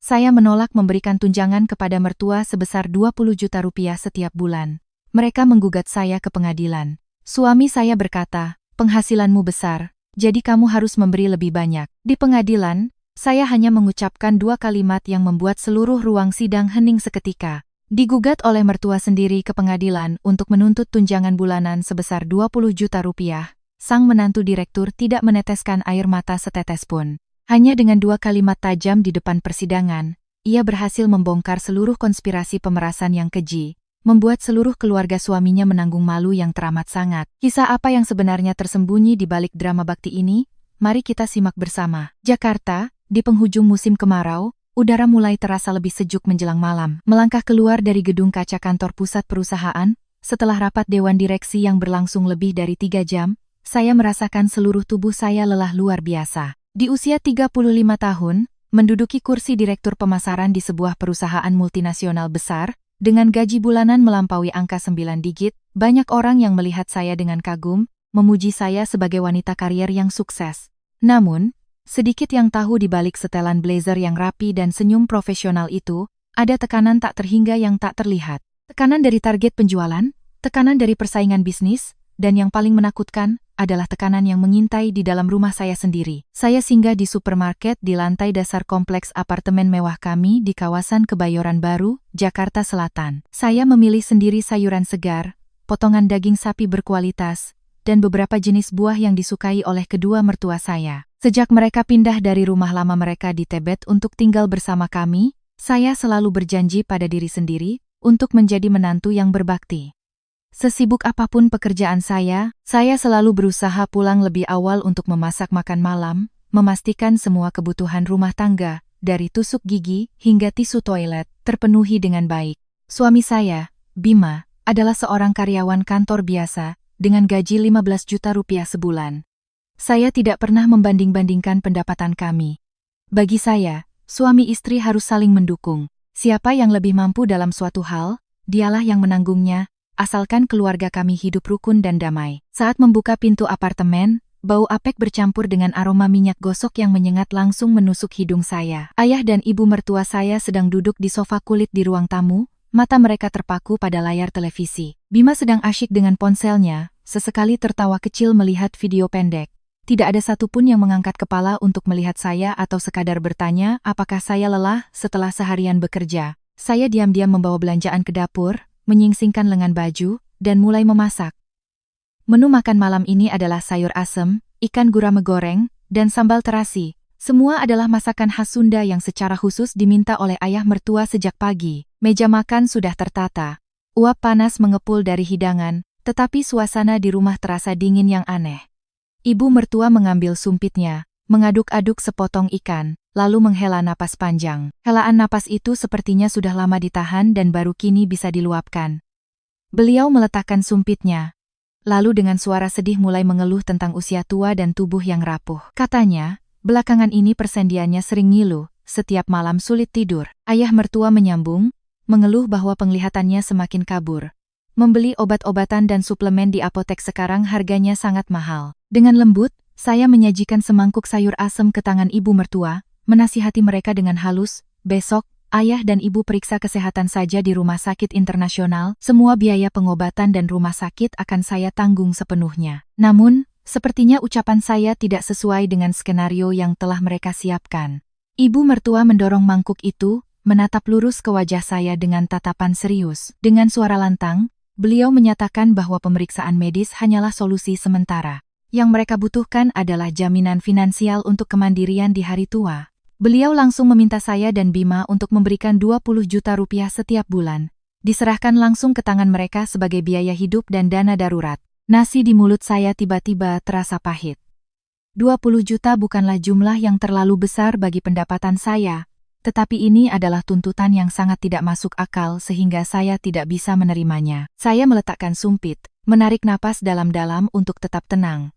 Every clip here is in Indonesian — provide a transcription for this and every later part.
Saya menolak memberikan tunjangan kepada mertua sebesar 20 juta rupiah setiap bulan. Mereka menggugat saya ke pengadilan. Suami saya berkata, penghasilanmu besar, jadi kamu harus memberi lebih banyak. Di pengadilan, saya hanya mengucapkan 2 kalimat yang membuat seluruh ruang sidang hening seketika. Digugat oleh mertua sendiri ke pengadilan untuk menuntut tunjangan bulanan sebesar 20 juta rupiah. Sang menantu direktur tidak meneteskan air mata setetes pun. Hanya dengan 2 kalimat tajam di depan persidangan, ia berhasil membongkar seluruh konspirasi pemerasan yang keji, membuat seluruh keluarga suaminya menanggung malu yang teramat sangat. Kisah apa yang sebenarnya tersembunyi di balik drama bakti ini? Mari kita simak bersama. Jakarta, di penghujung musim kemarau, udara mulai terasa lebih sejuk menjelang malam. Melangkah keluar dari gedung kaca kantor pusat perusahaan, setelah rapat dewan direksi yang berlangsung lebih dari 3 jam, saya merasakan seluruh tubuh saya lelah luar biasa. Di usia 35 tahun, menduduki kursi direktur pemasaran di sebuah perusahaan multinasional besar, dengan gaji bulanan melampaui angka 9 digit, banyak orang yang melihat saya dengan kagum, memuji saya sebagai wanita karier yang sukses. Namun, sedikit yang tahu di balik setelan blazer yang rapi dan senyum profesional itu, ada tekanan tak terhingga yang tak terlihat. Tekanan dari target penjualan, tekanan dari persaingan bisnis, dan yang paling menakutkan adalah tekanan yang mengintai di dalam rumah saya sendiri. Saya singgah di supermarket di lantai dasar kompleks apartemen mewah kami di kawasan Kebayoran Baru, Jakarta Selatan. Saya memilih sendiri sayuran segar, potongan daging sapi berkualitas, dan beberapa jenis buah yang disukai oleh kedua mertua saya. Sejak mereka pindah dari rumah lama mereka di Tebet untuk tinggal bersama kami, saya selalu berjanji pada diri sendiri untuk menjadi menantu yang berbakti. Sesibuk apapun pekerjaan saya selalu berusaha pulang lebih awal untuk memasak makan malam, memastikan semua kebutuhan rumah tangga, dari tusuk gigi hingga tisu toilet, terpenuhi dengan baik. Suami saya, Bima, adalah seorang karyawan kantor biasa, dengan gaji 15 juta rupiah sebulan. Saya tidak pernah membanding-bandingkan pendapatan kami. Bagi saya, suami istri harus saling mendukung. Siapa yang lebih mampu dalam suatu hal, dialah yang menanggungnya, asalkan keluarga kami hidup rukun dan damai. Saat membuka pintu apartemen, bau apek bercampur dengan aroma minyak gosok yang menyengat langsung menusuk hidung saya. Ayah dan ibu mertua saya sedang duduk di sofa kulit di ruang tamu, mata mereka terpaku pada layar televisi. Bima sedang asyik dengan ponselnya, sesekali tertawa kecil melihat video pendek. Tidak ada satupun yang mengangkat kepala untuk melihat saya atau sekadar bertanya apakah saya lelah setelah seharian bekerja. Saya diam-diam membawa belanjaan ke dapur, menyingsingkan lengan baju, dan mulai memasak. Menu makan malam ini adalah sayur asem, ikan gurame goreng, dan sambal terasi. Semua adalah masakan khas Sunda yang secara khusus diminta oleh ayah mertua sejak pagi. Meja makan sudah tertata. Uap panas mengepul dari hidangan, tetapi suasana di rumah terasa dingin yang aneh. Ibu mertua mengambil sumpitnya, mengaduk-aduk sepotong ikan, lalu menghela napas panjang. Helaan napas itu sepertinya sudah lama ditahan dan baru kini bisa diluapkan. Beliau meletakkan sumpitnya, lalu dengan suara sedih mulai mengeluh tentang usia tua dan tubuh yang rapuh. Katanya, belakangan ini persendiannya sering ngilu, setiap malam sulit tidur. Ayah mertua menyambung, mengeluh bahwa penglihatannya semakin kabur. Membeli obat-obatan dan suplemen di apotek sekarang harganya sangat mahal. Dengan lembut, saya menyajikan semangkuk sayur asem ke tangan ibu mertua, menasihati mereka dengan halus, besok, ayah dan ibu periksa kesehatan saja di rumah sakit internasional, semua biaya pengobatan dan rumah sakit akan saya tanggung sepenuhnya. Namun, sepertinya ucapan saya tidak sesuai dengan skenario yang telah mereka siapkan. Ibu mertua mendorong mangkuk itu, menatap lurus ke wajah saya dengan tatapan serius. Dengan suara lantang, beliau menyatakan bahwa pemeriksaan medis hanyalah solusi sementara. Yang mereka butuhkan adalah jaminan finansial untuk kemandirian di hari tua. Beliau langsung meminta saya dan Bima untuk memberikan 20 juta rupiah setiap bulan. Diserahkan langsung ke tangan mereka sebagai biaya hidup dan dana darurat. Nasi di mulut saya tiba-tiba terasa pahit. 20 juta bukanlah jumlah yang terlalu besar bagi pendapatan saya, tetapi ini adalah tuntutan yang sangat tidak masuk akal sehingga saya tidak bisa menerimanya. Saya meletakkan sumpit, menarik napas dalam-dalam untuk tetap tenang.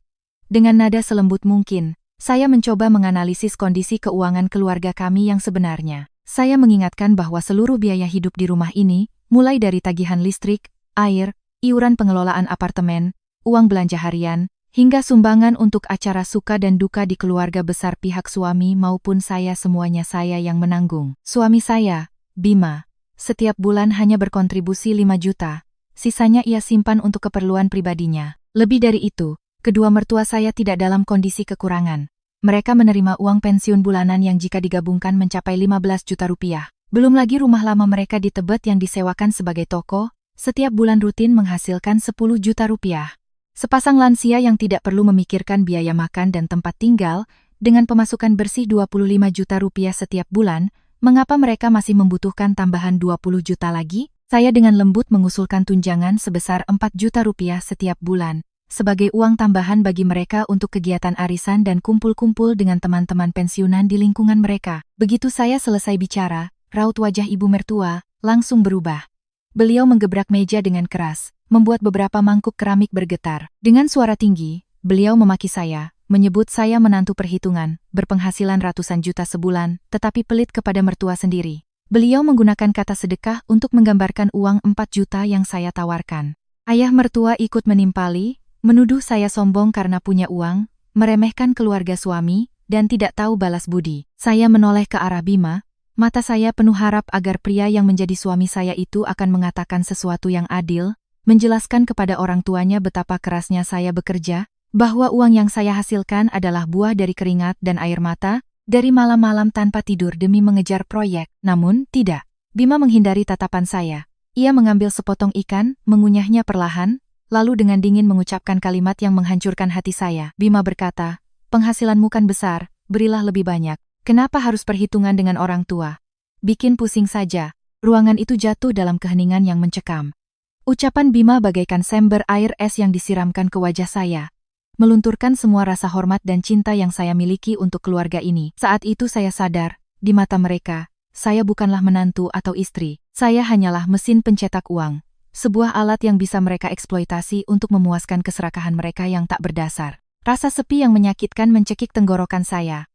Dengan nada selembut mungkin, saya mencoba menganalisis kondisi keuangan keluarga kami yang sebenarnya. Saya mengingatkan bahwa seluruh biaya hidup di rumah ini, mulai dari tagihan listrik, air, iuran pengelolaan apartemen, uang belanja harian, hingga sumbangan untuk acara suka dan duka di keluarga besar pihak suami maupun saya, semuanya saya yang menanggung. Suami saya, Bima, setiap bulan hanya berkontribusi 5 juta, sisanya ia simpan untuk keperluan pribadinya. Lebih dari itu, kedua mertua saya tidak dalam kondisi kekurangan. Mereka menerima uang pensiun bulanan yang jika digabungkan mencapai 15 juta rupiah. Belum lagi rumah lama mereka di Tebet yang disewakan sebagai toko, setiap bulan rutin menghasilkan 10 juta rupiah. Sepasang lansia yang tidak perlu memikirkan biaya makan dan tempat tinggal, dengan pemasukan bersih 25 juta rupiah setiap bulan, mengapa mereka masih membutuhkan tambahan 20 juta lagi? Saya dengan lembut mengusulkan tunjangan sebesar 4 juta rupiah setiap bulan, sebagai uang tambahan bagi mereka untuk kegiatan arisan dan kumpul-kumpul dengan teman-teman pensiunan di lingkungan mereka. Begitu saya selesai bicara, raut wajah ibu mertua langsung berubah. Beliau menggebrak meja dengan keras, membuat beberapa mangkuk keramik bergetar. Dengan suara tinggi, beliau memaki saya, menyebut saya menantu perhitungan, berpenghasilan ratusan juta sebulan, tetapi pelit kepada mertua sendiri. Beliau menggunakan kata sedekah untuk menggambarkan uang 4 juta yang saya tawarkan. Ayah mertua ikut menimpali, menuduh saya sombong karena punya uang, meremehkan keluarga suami, dan tidak tahu balas budi. Saya menoleh ke arah Bima. Mata saya penuh harap agar pria yang menjadi suami saya itu akan mengatakan sesuatu yang adil, menjelaskan kepada orang tuanya betapa kerasnya saya bekerja, bahwa uang yang saya hasilkan adalah buah dari keringat dan air mata, dari malam-malam tanpa tidur demi mengejar proyek. Namun, tidak. Bima menghindari tatapan saya. Ia mengambil sepotong ikan, mengunyahnya perlahan, lalu dengan dingin mengucapkan kalimat yang menghancurkan hati saya. Bima berkata, "Penghasilanmu kan besar, berilah lebih banyak. Kenapa harus perhitungan dengan orang tua? Bikin pusing saja." Ruangan itu jatuh dalam keheningan yang mencekam. Ucapan Bima bagaikan sember air es yang disiramkan ke wajah saya, melunturkan semua rasa hormat dan cinta yang saya miliki untuk keluarga ini. Saat itu saya sadar, di mata mereka, saya bukanlah menantu atau istri. Saya hanyalah mesin pencetak uang, sebuah alat yang bisa mereka eksploitasi untuk memuaskan keserakahan mereka yang tak berdasar. Rasa sepi yang menyakitkan mencekik tenggorokan saya.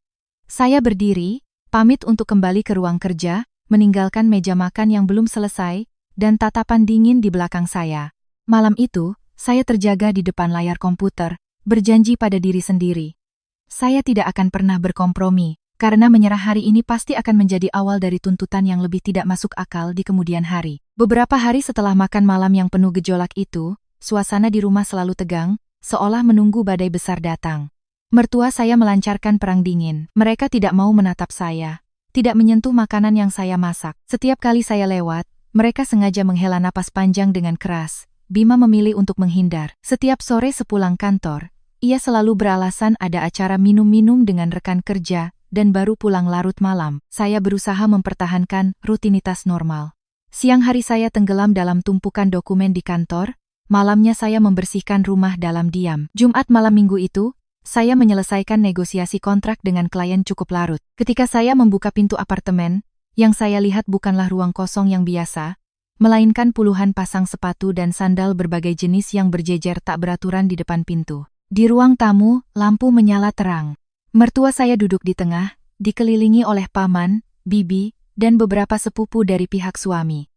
Saya berdiri, pamit untuk kembali ke ruang kerja, meninggalkan meja makan yang belum selesai, dan tatapan dingin di belakang saya. Malam itu, saya terjaga di depan layar komputer, berjanji pada diri sendiri. Saya tidak akan pernah berkompromi, karena menyerah hari ini pasti akan menjadi awal dari tuntutan yang lebih tidak masuk akal di kemudian hari. Beberapa hari setelah makan malam yang penuh gejolak itu, suasana di rumah selalu tegang, seolah menunggu badai besar datang. Mertua saya melancarkan perang dingin. Mereka tidak mau menatap saya, tidak menyentuh makanan yang saya masak. Setiap kali saya lewat, mereka sengaja menghela napas panjang dengan keras. Bima memilih untuk menghindar. Setiap sore sepulang kantor, ia selalu beralasan ada acara minum-minum dengan rekan kerja, dan baru pulang larut malam. Saya berusaha mempertahankan rutinitas normal. Siang hari saya tenggelam dalam tumpukan dokumen di kantor, malamnya saya membersihkan rumah dalam diam. Jumat malam minggu itu, saya menyelesaikan negosiasi kontrak dengan klien cukup larut. Ketika saya membuka pintu apartemen, yang saya lihat bukanlah ruang kosong yang biasa, melainkan puluhan pasang sepatu dan sandal berbagai jenis yang berjejer tak beraturan di depan pintu. Di ruang tamu, lampu menyala terang. Mertua saya duduk di tengah, dikelilingi oleh paman, bibi, dan beberapa sepupu dari pihak suami.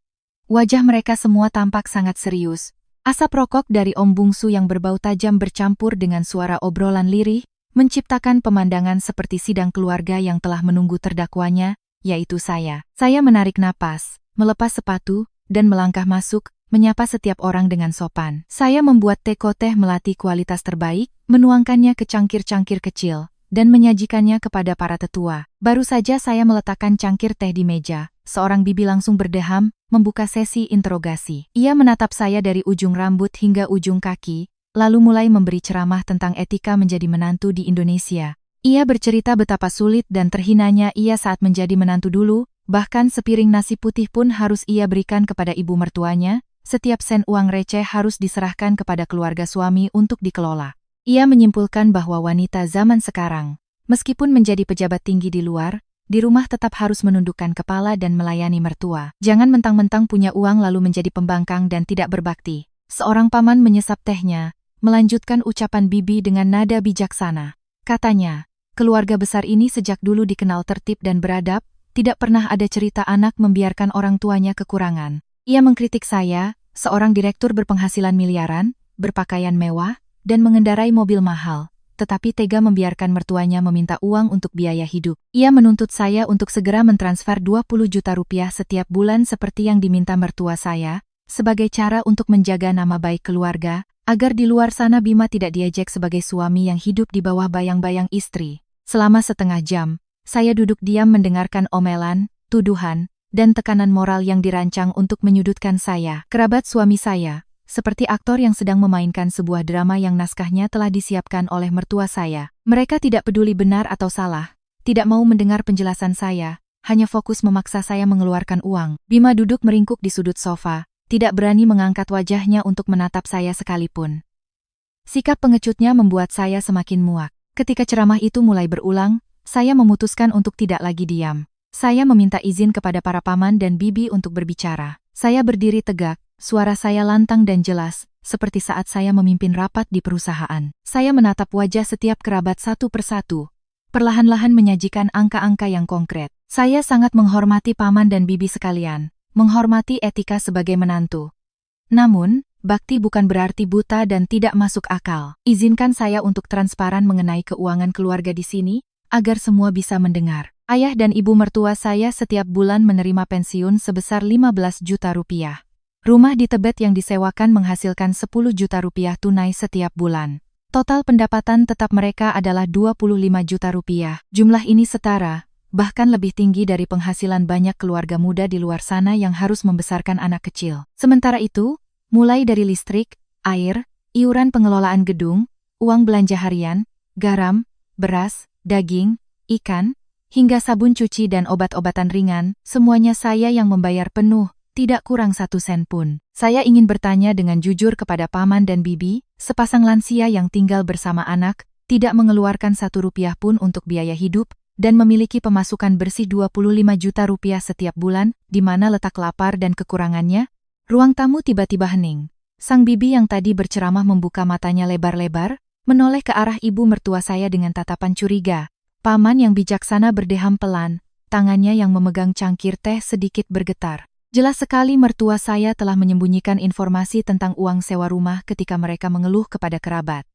Wajah mereka semua tampak sangat serius. Asap rokok dari om bungsu yang berbau tajam bercampur dengan suara obrolan lirih, menciptakan pemandangan seperti sidang keluarga yang telah menunggu terdakwanya, yaitu saya. Saya menarik napas, melepas sepatu, dan melangkah masuk, menyapa setiap orang dengan sopan. Saya membuat teh melati kualitas terbaik, menuangkannya ke cangkir-cangkir kecil, dan menyajikannya kepada para tetua. Baru saja saya meletakkan cangkir teh di meja, seorang bibi langsung berdeham, membuka sesi interogasi. Ia menatap saya dari ujung rambut hingga ujung kaki, lalu mulai memberi ceramah tentang etika menjadi menantu di Indonesia. Ia bercerita betapa sulit dan terhinanya ia saat menjadi menantu dulu, bahkan sepiring nasi putih pun harus ia berikan kepada ibu mertuanya, setiap sen uang receh harus diserahkan kepada keluarga suami untuk dikelola. Ia menyimpulkan bahwa wanita zaman sekarang, meskipun menjadi pejabat tinggi di luar, di rumah tetap harus menundukkan kepala dan melayani mertua. Jangan mentang-mentang punya uang lalu menjadi pembangkang dan tidak berbakti. Seorang paman menyesap tehnya, melanjutkan ucapan bibi dengan nada bijaksana. Katanya, keluarga besar ini sejak dulu dikenal tertib dan beradab, tidak pernah ada cerita anak membiarkan orang tuanya kekurangan. Ia mengkritik saya, seorang direktur berpenghasilan miliaran, berpakaian mewah, dan mengendarai mobil mahal, tetapi tega membiarkan mertuanya meminta uang untuk biaya hidup. Ia menuntut saya untuk segera mentransfer 20 juta rupiah setiap bulan seperti yang diminta mertua saya, sebagai cara untuk menjaga nama baik keluarga, agar di luar sana Bima tidak diejek sebagai suami yang hidup di bawah bayang-bayang istri. Selama setengah jam, saya duduk diam mendengarkan omelan, tuduhan, dan tekanan moral yang dirancang untuk menyudutkan saya. Kerabat suami saya, seperti aktor yang sedang memainkan sebuah drama yang naskahnya telah disiapkan oleh mertua saya. Mereka tidak peduli benar atau salah, tidak mau mendengar penjelasan saya, hanya fokus memaksa saya mengeluarkan uang. Bima duduk meringkuk di sudut sofa, tidak berani mengangkat wajahnya untuk menatap saya sekalipun. Sikap pengecutnya membuat saya semakin muak. Ketika ceramah itu mulai berulang, saya memutuskan untuk tidak lagi diam. Saya meminta izin kepada para paman dan bibi untuk berbicara. Saya berdiri tegak, suara saya lantang dan jelas, seperti saat saya memimpin rapat di perusahaan. Saya menatap wajah setiap kerabat satu persatu, perlahan-lahan menyajikan angka-angka yang konkret. Saya sangat menghormati paman dan bibi sekalian, menghormati etika sebagai menantu. Namun, bakti bukan berarti buta dan tidak masuk akal. Izinkan saya untuk transparan mengenai keuangan keluarga di sini, agar semua bisa mendengar. Ayah dan ibu mertua saya setiap bulan menerima pensiun sebesar 15 juta rupiah. Rumah di Tebet yang disewakan menghasilkan 10 juta rupiah tunai setiap bulan. Total pendapatan tetap mereka adalah 25 juta rupiah. Jumlah ini setara, bahkan lebih tinggi dari penghasilan banyak keluarga muda di luar sana yang harus membesarkan anak kecil. Sementara itu, mulai dari listrik, air, iuran pengelolaan gedung, uang belanja harian, garam, beras, daging, ikan, hingga sabun cuci dan obat-obatan ringan, semuanya saya yang membayar penuh, tidak kurang 1 sen pun. Saya ingin bertanya dengan jujur kepada paman dan bibi, sepasang lansia yang tinggal bersama anak, tidak mengeluarkan 1 rupiah pun untuk biaya hidup, dan memiliki pemasukan bersih 25 juta rupiah setiap bulan, di mana letak lapar dan kekurangannya? Ruang tamu tiba-tiba hening. Sang bibi yang tadi berceramah membuka matanya lebar-lebar, menoleh ke arah ibu mertua saya dengan tatapan curiga. Paman yang bijaksana berdeham pelan, tangannya yang memegang cangkir teh sedikit bergetar. Jelas sekali mertua saya telah menyembunyikan informasi tentang uang sewa rumah ketika mereka mengeluh kepada kerabat.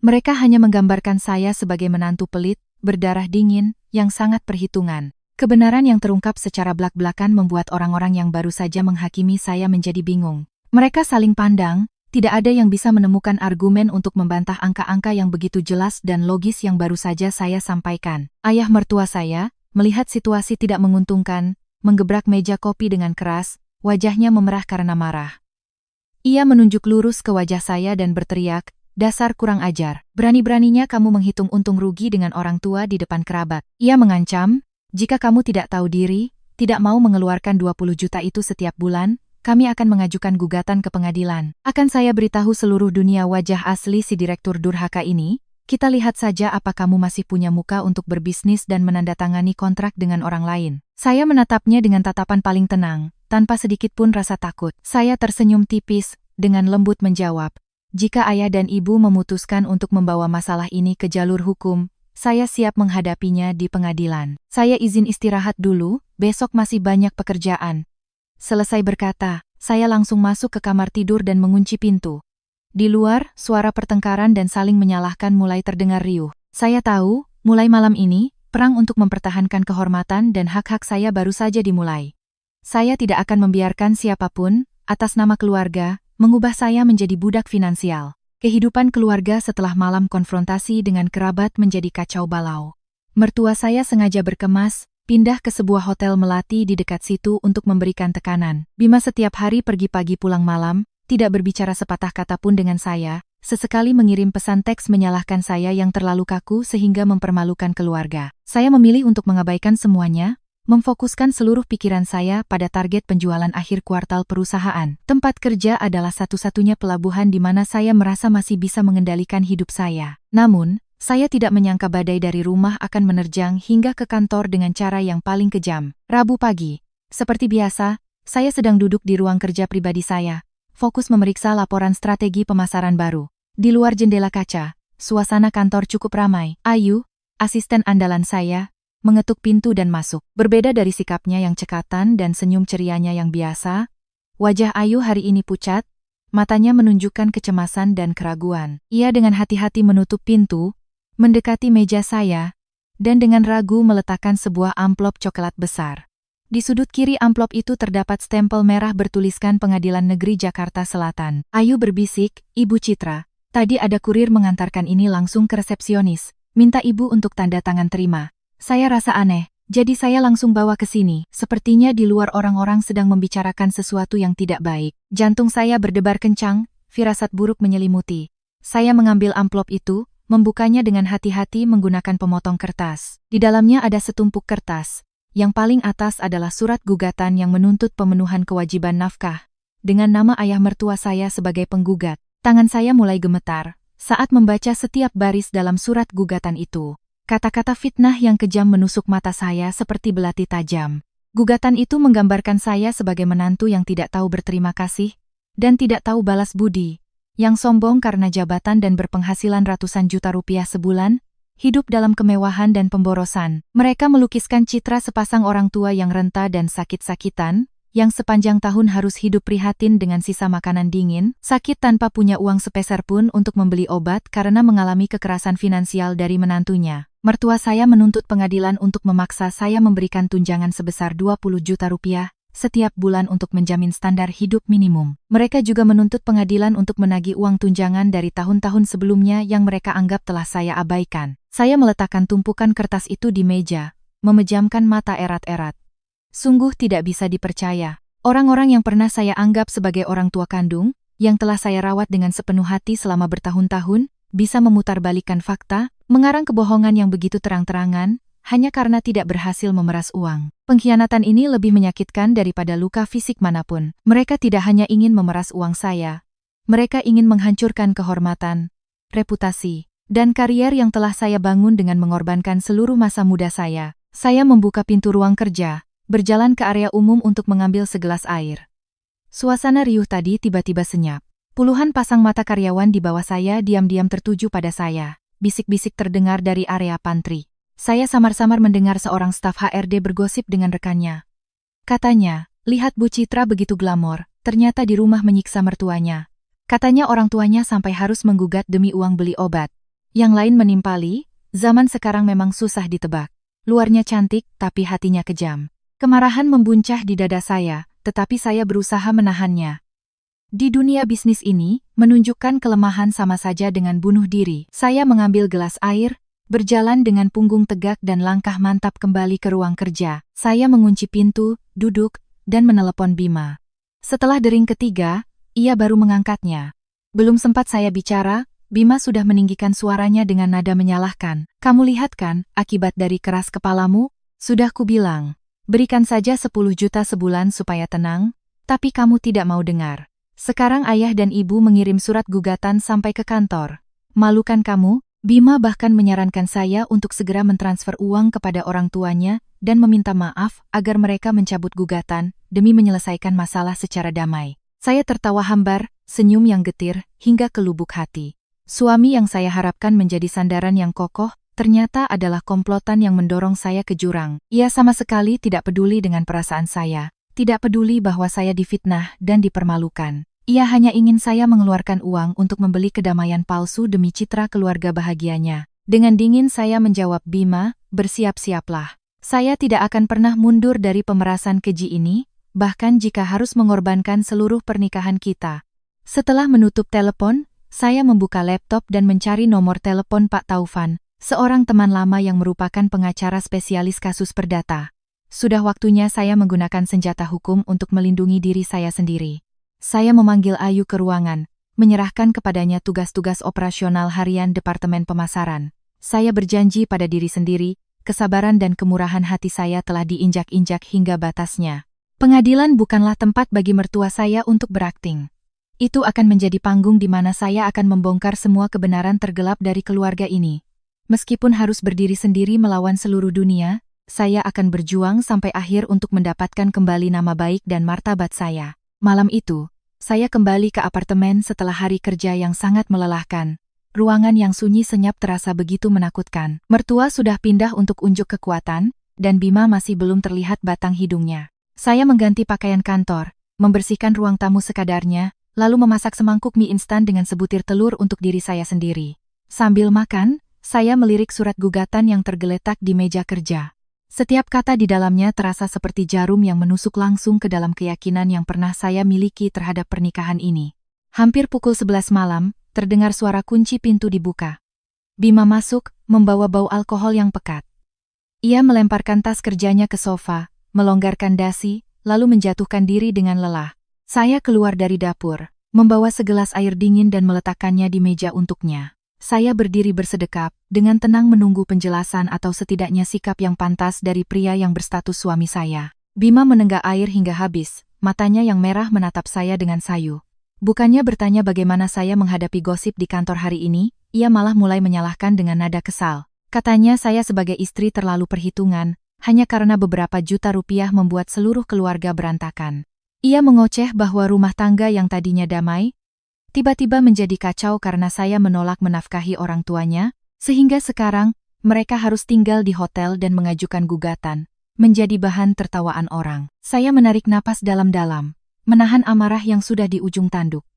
Mereka hanya menggambarkan saya sebagai menantu pelit, berdarah dingin, yang sangat perhitungan. Kebenaran yang terungkap secara blak-blakan membuat orang-orang yang baru saja menghakimi saya menjadi bingung. Mereka saling pandang, tidak ada yang bisa menemukan argumen untuk membantah angka-angka yang begitu jelas dan logis yang baru saja saya sampaikan. Ayah mertua saya, melihat situasi tidak menguntungkan, menggebrak meja kopi dengan keras, wajahnya memerah karena marah. Ia menunjuk lurus ke wajah saya dan berteriak, "Dasar kurang ajar, berani-beraninya kamu menghitung untung rugi dengan orang tua di depan kerabat." Ia mengancam, "Jika kamu tidak tahu diri, tidak mau mengeluarkan 20 juta itu setiap bulan, kami akan mengajukan gugatan ke pengadilan. Akan saya beritahu seluruh dunia wajah asli si direktur durhaka ini, kita lihat saja apa kamu masih punya muka untuk berbisnis dan menandatangani kontrak dengan orang lain." Saya menatapnya dengan tatapan paling tenang, tanpa sedikit pun rasa takut. Saya tersenyum tipis, dengan lembut menjawab, "Jika ayah dan ibu memutuskan untuk membawa masalah ini ke jalur hukum, saya siap menghadapinya di pengadilan. Saya izin istirahat dulu, besok masih banyak pekerjaan." Selesai berkata, saya langsung masuk ke kamar tidur dan mengunci pintu. Di luar, suara pertengkaran dan saling menyalahkan mulai terdengar riuh. Saya tahu, mulai malam ini, perang untuk mempertahankan kehormatan dan hak-hak saya baru saja dimulai. Saya tidak akan membiarkan siapapun, atas nama keluarga, mengubah saya menjadi budak finansial. Kehidupan keluarga setelah malam konfrontasi dengan kerabat menjadi kacau balau. Mertua saya sengaja berkemas, pindah ke sebuah hotel melati di dekat situ untuk memberikan tekanan. Bima setiap hari pergi pagi pulang malam, tidak berbicara sepatah kata pun dengan saya, sesekali mengirim pesan teks menyalahkan saya yang terlalu kaku sehingga mempermalukan keluarga. Saya memilih untuk mengabaikan semuanya, memfokuskan seluruh pikiran saya pada target penjualan akhir kuartal perusahaan. Tempat kerja adalah satu-satunya pelabuhan di mana saya merasa masih bisa mengendalikan hidup saya. Namun, saya tidak menyangka badai dari rumah akan menerjang hingga ke kantor dengan cara yang paling kejam. Rabu pagi, seperti biasa, saya sedang duduk di ruang kerja pribadi saya, fokus memeriksa laporan strategi pemasaran baru. Di luar jendela kaca, suasana kantor cukup ramai. Ayu, asisten andalan saya, mengetuk pintu dan masuk. Berbeda dari sikapnya yang cekatan dan senyum cerianya yang biasa, wajah Ayu hari ini pucat, matanya menunjukkan kecemasan dan keraguan. Ia dengan hati-hati menutup pintu, mendekati meja saya, dan dengan ragu meletakkan sebuah amplop coklat besar. Di sudut kiri amplop itu terdapat stempel merah bertuliskan Pengadilan Negeri Jakarta Selatan. Ayu berbisik, "Ibu Citra, tadi ada kurir mengantarkan ini langsung ke resepsionis. Minta ibu untuk tanda tangan terima. Saya rasa aneh, jadi saya langsung bawa ke sini. Sepertinya di luar orang-orang sedang membicarakan sesuatu yang tidak baik." Jantung saya berdebar kencang, firasat buruk menyelimuti. Saya mengambil amplop itu, membukanya dengan hati-hati menggunakan pemotong kertas. Di dalamnya ada setumpuk kertas. Yang paling atas adalah surat gugatan yang menuntut pemenuhan kewajiban nafkah. Dengan nama ayah mertua saya sebagai penggugat, tangan saya mulai gemetar saat membaca setiap baris dalam surat gugatan itu. Kata-kata fitnah yang kejam menusuk mata saya seperti belati tajam. Gugatan itu menggambarkan saya sebagai menantu yang tidak tahu berterima kasih dan tidak tahu balas budi, yang sombong karena jabatan dan berpenghasilan ratusan juta rupiah sebulan, hidup dalam kemewahan dan pemborosan. Mereka melukiskan citra sepasang orang tua yang renta dan sakit-sakitan, yang sepanjang tahun harus hidup prihatin dengan sisa makanan dingin, sakit tanpa punya uang sepeser pun untuk membeli obat karena mengalami kekerasan finansial dari menantunya. Mertua saya menuntut pengadilan untuk memaksa saya memberikan tunjangan sebesar 20 juta rupiah setiap bulan untuk menjamin standar hidup minimum. Mereka juga menuntut pengadilan untuk menagih uang tunjangan dari tahun-tahun sebelumnya yang mereka anggap telah saya abaikan. Saya meletakkan tumpukan kertas itu di meja, memejamkan mata erat-erat. Sungguh tidak bisa dipercaya. Orang-orang yang pernah saya anggap sebagai orang tua kandung, yang telah saya rawat dengan sepenuh hati selama bertahun-tahun, bisa memutarbalikkan fakta, mengarang kebohongan yang begitu terang-terangan, hanya karena tidak berhasil memeras uang. Pengkhianatan ini lebih menyakitkan daripada luka fisik manapun. Mereka tidak hanya ingin memeras uang saya. Mereka ingin menghancurkan kehormatan, reputasi, dan karier yang telah saya bangun dengan mengorbankan seluruh masa muda saya. Saya membuka pintu ruang kerja, berjalan ke area umum untuk mengambil segelas air. Suasana riuh tadi tiba-tiba senyap. Puluhan pasang mata karyawan di bawah saya diam-diam tertuju pada saya. Bisik-bisik terdengar dari area pantry. Saya samar-samar mendengar seorang staf HRD bergosip dengan rekannya. Katanya, "Lihat Bu Citra begitu glamor, ternyata di rumah menyiksa mertuanya. Katanya orang tuanya sampai harus menggugat demi uang beli obat." Yang lain menimpali, zaman sekarang memang susah ditebak. Luarnya cantik, tapi hatinya kejam. Kemarahan membuncah di dada saya, tetapi saya berusaha menahannya. Di dunia bisnis ini, menunjukkan kelemahan sama saja dengan bunuh diri. Saya mengambil gelas air, berjalan dengan punggung tegak dan langkah mantap kembali ke ruang kerja. Saya mengunci pintu, duduk, dan menelepon Bima. Setelah dering ketiga, ia baru mengangkatnya. Belum sempat saya bicara, Bima sudah meninggikan suaranya dengan nada menyalahkan. "Kamu lihat kan, akibat dari keras kepalamu? Sudah kubilang, berikan saja 10 juta sebulan supaya tenang, tapi kamu tidak mau dengar. Sekarang ayah dan ibu mengirim surat gugatan sampai ke kantor. Malukan kamu?" Bima bahkan menyarankan saya untuk segera mentransfer uang kepada orang tuanya dan meminta maaf agar mereka mencabut gugatan demi menyelesaikan masalah secara damai. Saya tertawa hambar, senyum yang getir, hingga ke lubuk hati. Suami yang saya harapkan menjadi sandaran yang kokoh, ternyata adalah komplotan yang mendorong saya ke jurang. Ia sama sekali tidak peduli dengan perasaan saya, tidak peduli bahwa saya difitnah dan dipermalukan. Ia hanya ingin saya mengeluarkan uang untuk membeli kedamaian palsu demi citra keluarga bahagianya. Dengan dingin saya menjawab Bima, "Bersiap-siaplah. Saya tidak akan pernah mundur dari pemerasan keji ini, bahkan jika harus mengorbankan seluruh pernikahan kita." Setelah menutup telepon, saya membuka laptop dan mencari nomor telepon Pak Taufan, seorang teman lama yang merupakan pengacara spesialis kasus perdata. Sudah waktunya saya menggunakan senjata hukum untuk melindungi diri saya sendiri. Saya memanggil Ayu ke ruangan, menyerahkan kepadanya tugas-tugas operasional harian Departemen Pemasaran. Saya berjanji pada diri sendiri, kesabaran dan kemurahan hati saya telah diinjak-injak hingga batasnya. Pengadilan bukanlah tempat bagi mertua saya untuk berakting. Itu akan menjadi panggung di mana saya akan membongkar semua kebenaran tergelap dari keluarga ini. Meskipun harus berdiri sendiri melawan seluruh dunia, saya akan berjuang sampai akhir untuk mendapatkan kembali nama baik dan martabat saya. Malam itu, saya kembali ke apartemen setelah hari kerja yang sangat melelahkan. Ruangan yang sunyi senyap terasa begitu menakutkan. Mertua sudah pindah untuk unjuk kekuatan, dan Bima masih belum terlihat batang hidungnya. Saya mengganti pakaian kantor, membersihkan ruang tamu sekadarnya, lalu memasak semangkuk mie instan dengan sebutir telur untuk diri saya sendiri. Sambil makan, saya melirik surat gugatan yang tergeletak di meja kerja. Setiap kata di dalamnya terasa seperti jarum yang menusuk langsung ke dalam keyakinan yang pernah saya miliki terhadap pernikahan ini. Hampir pukul 11 malam, terdengar suara kunci pintu dibuka. Bima masuk, membawa bau alkohol yang pekat. Ia melemparkan tas kerjanya ke sofa, melonggarkan dasi, lalu menjatuhkan diri dengan lelah. Saya keluar dari dapur, membawa segelas air dingin dan meletakkannya di meja untuknya. Saya berdiri bersedekap, dengan tenang menunggu penjelasan atau setidaknya sikap yang pantas dari pria yang berstatus suami saya. Bima menenggak air hingga habis, matanya yang merah menatap saya dengan sayu. Bukannya bertanya bagaimana saya menghadapi gosip di kantor hari ini, ia malah mulai menyalahkan dengan nada kesal. Katanya saya sebagai istri terlalu perhitungan, hanya karena beberapa juta rupiah membuat seluruh keluarga berantakan. Ia mengoceh bahwa rumah tangga yang tadinya damai, tiba-tiba menjadi kacau karena saya menolak menafkahi orang tuanya, sehingga sekarang, mereka harus tinggal di hotel dan mengajukan gugatan, menjadi bahan tertawaan orang. Saya menarik napas dalam-dalam, menahan amarah yang sudah di ujung tanduk.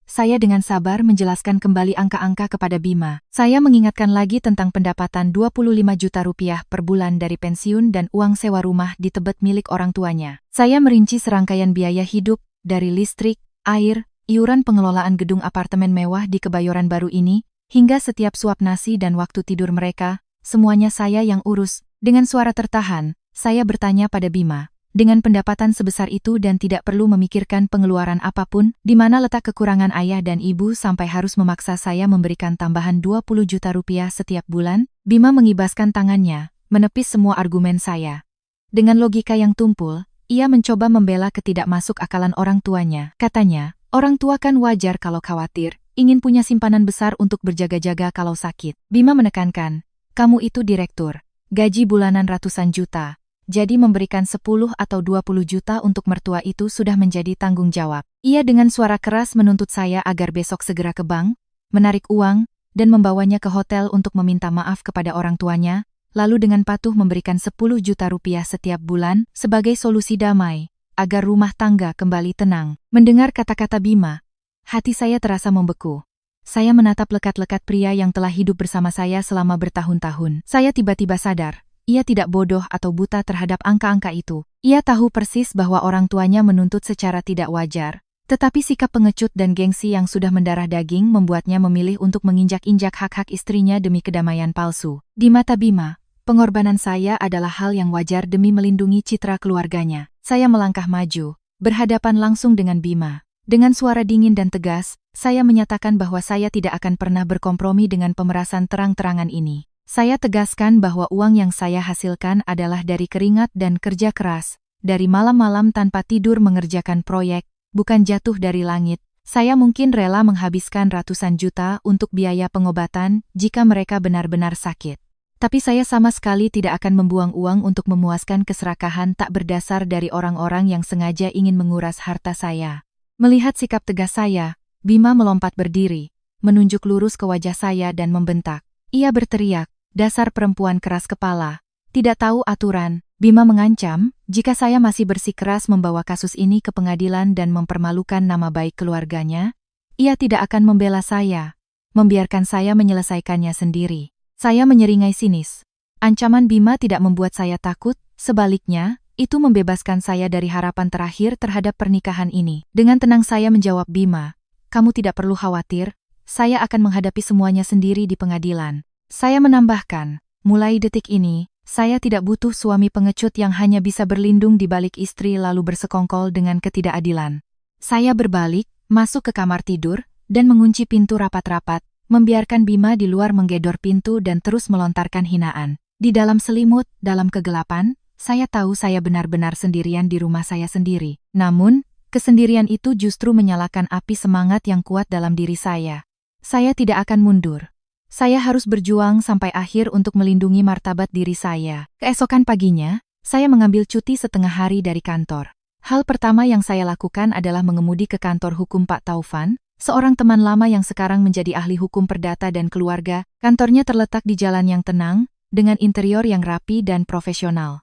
Saya dengan sabar menjelaskan kembali angka-angka kepada Bima. Saya mengingatkan lagi tentang pendapatan 25 juta rupiah per bulan dari pensiun dan uang sewa rumah di Tebet milik orang tuanya. Saya merinci serangkaian biaya hidup, dari listrik, air, iuran pengelolaan gedung apartemen mewah di Kebayoran Baru ini, hingga setiap suap nasi dan waktu tidur mereka, semuanya saya yang urus. Dengan suara tertahan, saya bertanya pada Bima, dengan pendapatan sebesar itu dan tidak perlu memikirkan pengeluaran apapun, di mana letak kekurangan ayah dan ibu sampai harus memaksa saya memberikan tambahan 20 juta rupiah setiap bulan? Bima mengibaskan tangannya, menepis semua argumen saya. Dengan logika yang tumpul, ia mencoba membela ketidakmasuk akalan orang tuanya. Katanya, orang tua kan wajar kalau khawatir, ingin punya simpanan besar untuk berjaga-jaga kalau sakit. Bima menekankan, kamu itu direktur, gaji bulanan ratusan juta. Jadi memberikan 10 atau 20 juta untuk mertua itu sudah menjadi tanggung jawab. Ia dengan suara keras menuntut saya agar besok segera ke bank, menarik uang, dan membawanya ke hotel untuk meminta maaf kepada orang tuanya, lalu dengan patuh memberikan 10 juta rupiah setiap bulan sebagai solusi damai, agar rumah tangga kembali tenang. Mendengar kata-kata Bima, hati saya terasa membeku. Saya menatap lekat-lekat pria yang telah hidup bersama saya selama bertahun-tahun. Saya tiba-tiba sadar. Ia tidak bodoh atau buta terhadap angka-angka itu. Ia tahu persis bahwa orang tuanya menuntut secara tidak wajar. Tetapi sikap pengecut dan gengsi yang sudah mendarah daging membuatnya memilih untuk menginjak-injak hak-hak istrinya demi kedamaian palsu. Di mata Bima, pengorbanan saya adalah hal yang wajar demi melindungi citra keluarganya. Saya melangkah maju, berhadapan langsung dengan Bima. Dengan suara dingin dan tegas, saya menyatakan bahwa saya tidak akan pernah berkompromi dengan pemerasan terang-terangan ini. Saya tegaskan bahwa uang yang saya hasilkan adalah dari keringat dan kerja keras, dari malam-malam tanpa tidur mengerjakan proyek, bukan jatuh dari langit. Saya mungkin rela menghabiskan ratusan juta untuk biaya pengobatan jika mereka benar-benar sakit. Tapi saya sama sekali tidak akan membuang uang untuk memuaskan keserakahan tak berdasar dari orang-orang yang sengaja ingin menguras harta saya. Melihat sikap tegas saya, Bima melompat berdiri, menunjuk lurus ke wajah saya dan membentak. Ia berteriak, dasar perempuan keras kepala, tidak tahu aturan. Bima mengancam, jika saya masih bersikeras membawa kasus ini ke pengadilan dan mempermalukan nama baik keluarganya, ia tidak akan membela saya, membiarkan saya menyelesaikannya sendiri. Saya menyeringai sinis. Ancaman Bima tidak membuat saya takut, sebaliknya, itu membebaskan saya dari harapan terakhir terhadap pernikahan ini. Dengan tenang saya menjawab Bima, kamu tidak perlu khawatir, saya akan menghadapi semuanya sendiri di pengadilan. Saya menambahkan, mulai detik ini, saya tidak butuh suami pengecut yang hanya bisa berlindung di balik istri lalu bersekongkol dengan ketidakadilan. Saya berbalik, masuk ke kamar tidur, dan mengunci pintu rapat-rapat, membiarkan Bima di luar menggedor pintu dan terus melontarkan hinaan. Di dalam selimut, dalam kegelapan, saya tahu saya benar-benar sendirian di rumah saya sendiri. Namun, kesendirian itu justru menyalakan api semangat yang kuat dalam diri saya. Saya tidak akan mundur. Saya harus berjuang sampai akhir untuk melindungi martabat diri saya. Keesokan paginya, saya mengambil cuti setengah hari dari kantor. Hal pertama yang saya lakukan adalah mengemudi ke kantor hukum Pak Taufan, seorang teman lama yang sekarang menjadi ahli hukum perdata dan keluarga. Kantornya terletak di jalan yang tenang, dengan interior yang rapi dan profesional.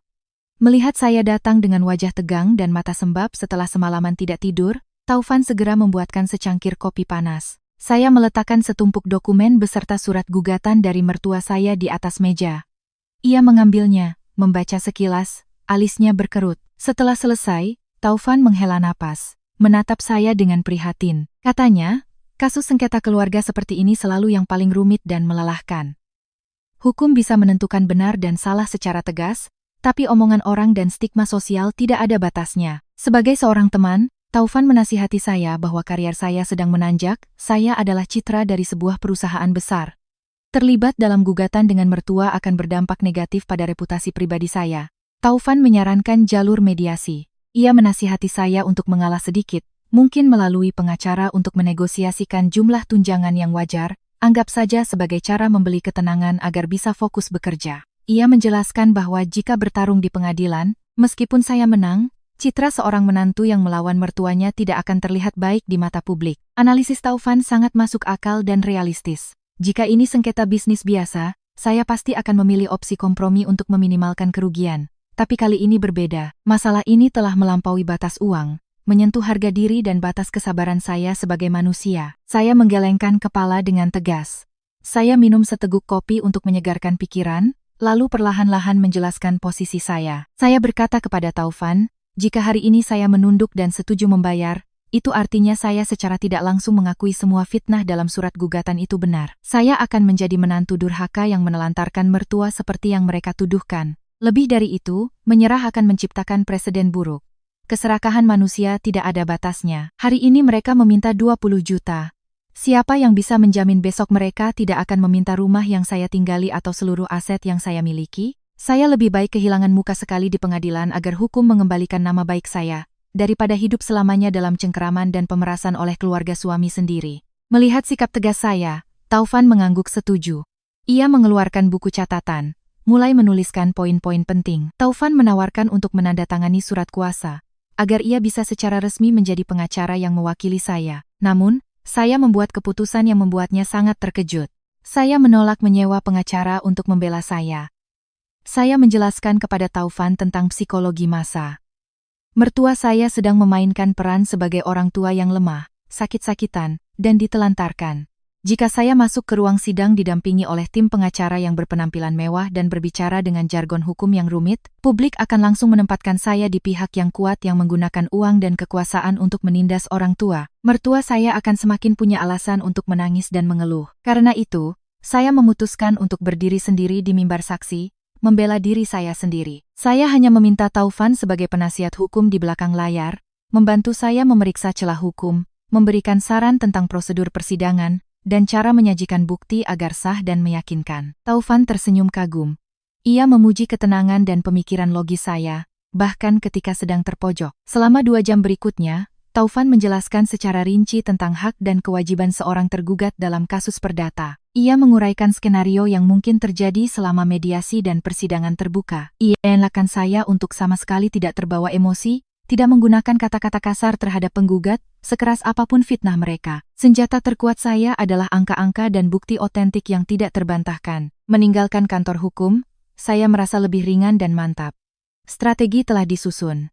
Melihat saya datang dengan wajah tegang dan mata sembab setelah semalaman tidak tidur, Taufan segera membuatkan secangkir kopi panas. Saya meletakkan setumpuk dokumen beserta surat gugatan dari mertua saya di atas meja. Ia mengambilnya, membaca sekilas, alisnya berkerut. Setelah selesai, Taufan menghela napas, menatap saya dengan prihatin. Katanya, kasus sengketa keluarga seperti ini selalu yang paling rumit dan melelahkan. Hukum bisa menentukan benar dan salah secara tegas, tapi omongan orang dan stigma sosial tidak ada batasnya. Sebagai seorang teman, Taufan menasihati saya bahwa karier saya sedang menanjak, saya adalah citra dari sebuah perusahaan besar. Terlibat dalam gugatan dengan mertua akan berdampak negatif pada reputasi pribadi saya. Taufan menyarankan jalur mediasi. Ia menasihati saya untuk mengalah sedikit, mungkin melalui pengacara untuk menegosiasikan jumlah tunjangan yang wajar, anggap saja sebagai cara membeli ketenangan agar bisa fokus bekerja. Ia menjelaskan bahwa jika bertarung di pengadilan, meskipun saya menang, citra seorang menantu yang melawan mertuanya tidak akan terlihat baik di mata publik. Analisis Taufan sangat masuk akal dan realistis. Jika ini sengketa bisnis biasa, saya pasti akan memilih opsi kompromi untuk meminimalkan kerugian. Tapi kali ini berbeda. Masalah ini telah melampaui batas uang, menyentuh harga diri dan batas kesabaran saya sebagai manusia. Saya menggelengkan kepala dengan tegas. Saya minum seteguk kopi untuk menyegarkan pikiran, lalu perlahan-lahan menjelaskan posisi saya. Saya berkata kepada Taufan, jika hari ini saya menunduk dan setuju membayar, itu artinya saya secara tidak langsung mengakui semua fitnah dalam surat gugatan itu benar. Saya akan menjadi menantu durhaka yang menelantarkan mertua seperti yang mereka tuduhkan. Lebih dari itu, menyerah akan menciptakan presiden buruk. Keserakahan manusia tidak ada batasnya. Hari ini mereka meminta 20 juta. Siapa yang bisa menjamin besok mereka tidak akan meminta rumah yang saya tinggali atau seluruh aset yang saya miliki? Saya lebih baik kehilangan muka sekali di pengadilan agar hukum mengembalikan nama baik saya, daripada hidup selamanya dalam cengkeraman dan pemerasan oleh keluarga suami sendiri. Melihat sikap tegas saya, Taufan mengangguk setuju. Ia mengeluarkan buku catatan, mulai menuliskan poin-poin penting. Taufan menawarkan untuk menandatangani surat kuasa, agar ia bisa secara resmi menjadi pengacara yang mewakili saya. Namun, saya membuat keputusan yang membuatnya sangat terkejut. Saya menolak menyewa pengacara untuk membela saya. Saya menjelaskan kepada Taufan tentang psikologi massa. Mertua saya sedang memainkan peran sebagai orang tua yang lemah, sakit-sakitan, dan ditelantarkan. Jika saya masuk ke ruang sidang didampingi oleh tim pengacara yang berpenampilan mewah dan berbicara dengan jargon hukum yang rumit, publik akan langsung menempatkan saya di pihak yang kuat yang menggunakan uang dan kekuasaan untuk menindas orang tua. Mertua saya akan semakin punya alasan untuk menangis dan mengeluh. Karena itu, saya memutuskan untuk berdiri sendiri di mimbar saksi, membela diri saya sendiri. Saya hanya meminta Taufan sebagai penasihat hukum di belakang layar, membantu saya memeriksa celah hukum, memberikan saran tentang prosedur persidangan, dan cara menyajikan bukti agar sah dan meyakinkan. Taufan tersenyum kagum. Ia memuji ketenangan dan pemikiran logis saya, bahkan ketika sedang terpojok. Selama 2 jam berikutnya, Taufan menjelaskan secara rinci tentang hak dan kewajiban seorang tergugat dalam kasus perdata. Ia menguraikan skenario yang mungkin terjadi selama mediasi dan persidangan terbuka. Ia menyarankan saya untuk sama sekali tidak terbawa emosi, tidak menggunakan kata-kata kasar terhadap penggugat, sekeras apapun fitnah mereka. Senjata terkuat saya adalah angka-angka dan bukti otentik yang tidak terbantahkan. Meninggalkan kantor hukum, saya merasa lebih ringan dan mantap. Strategi telah disusun.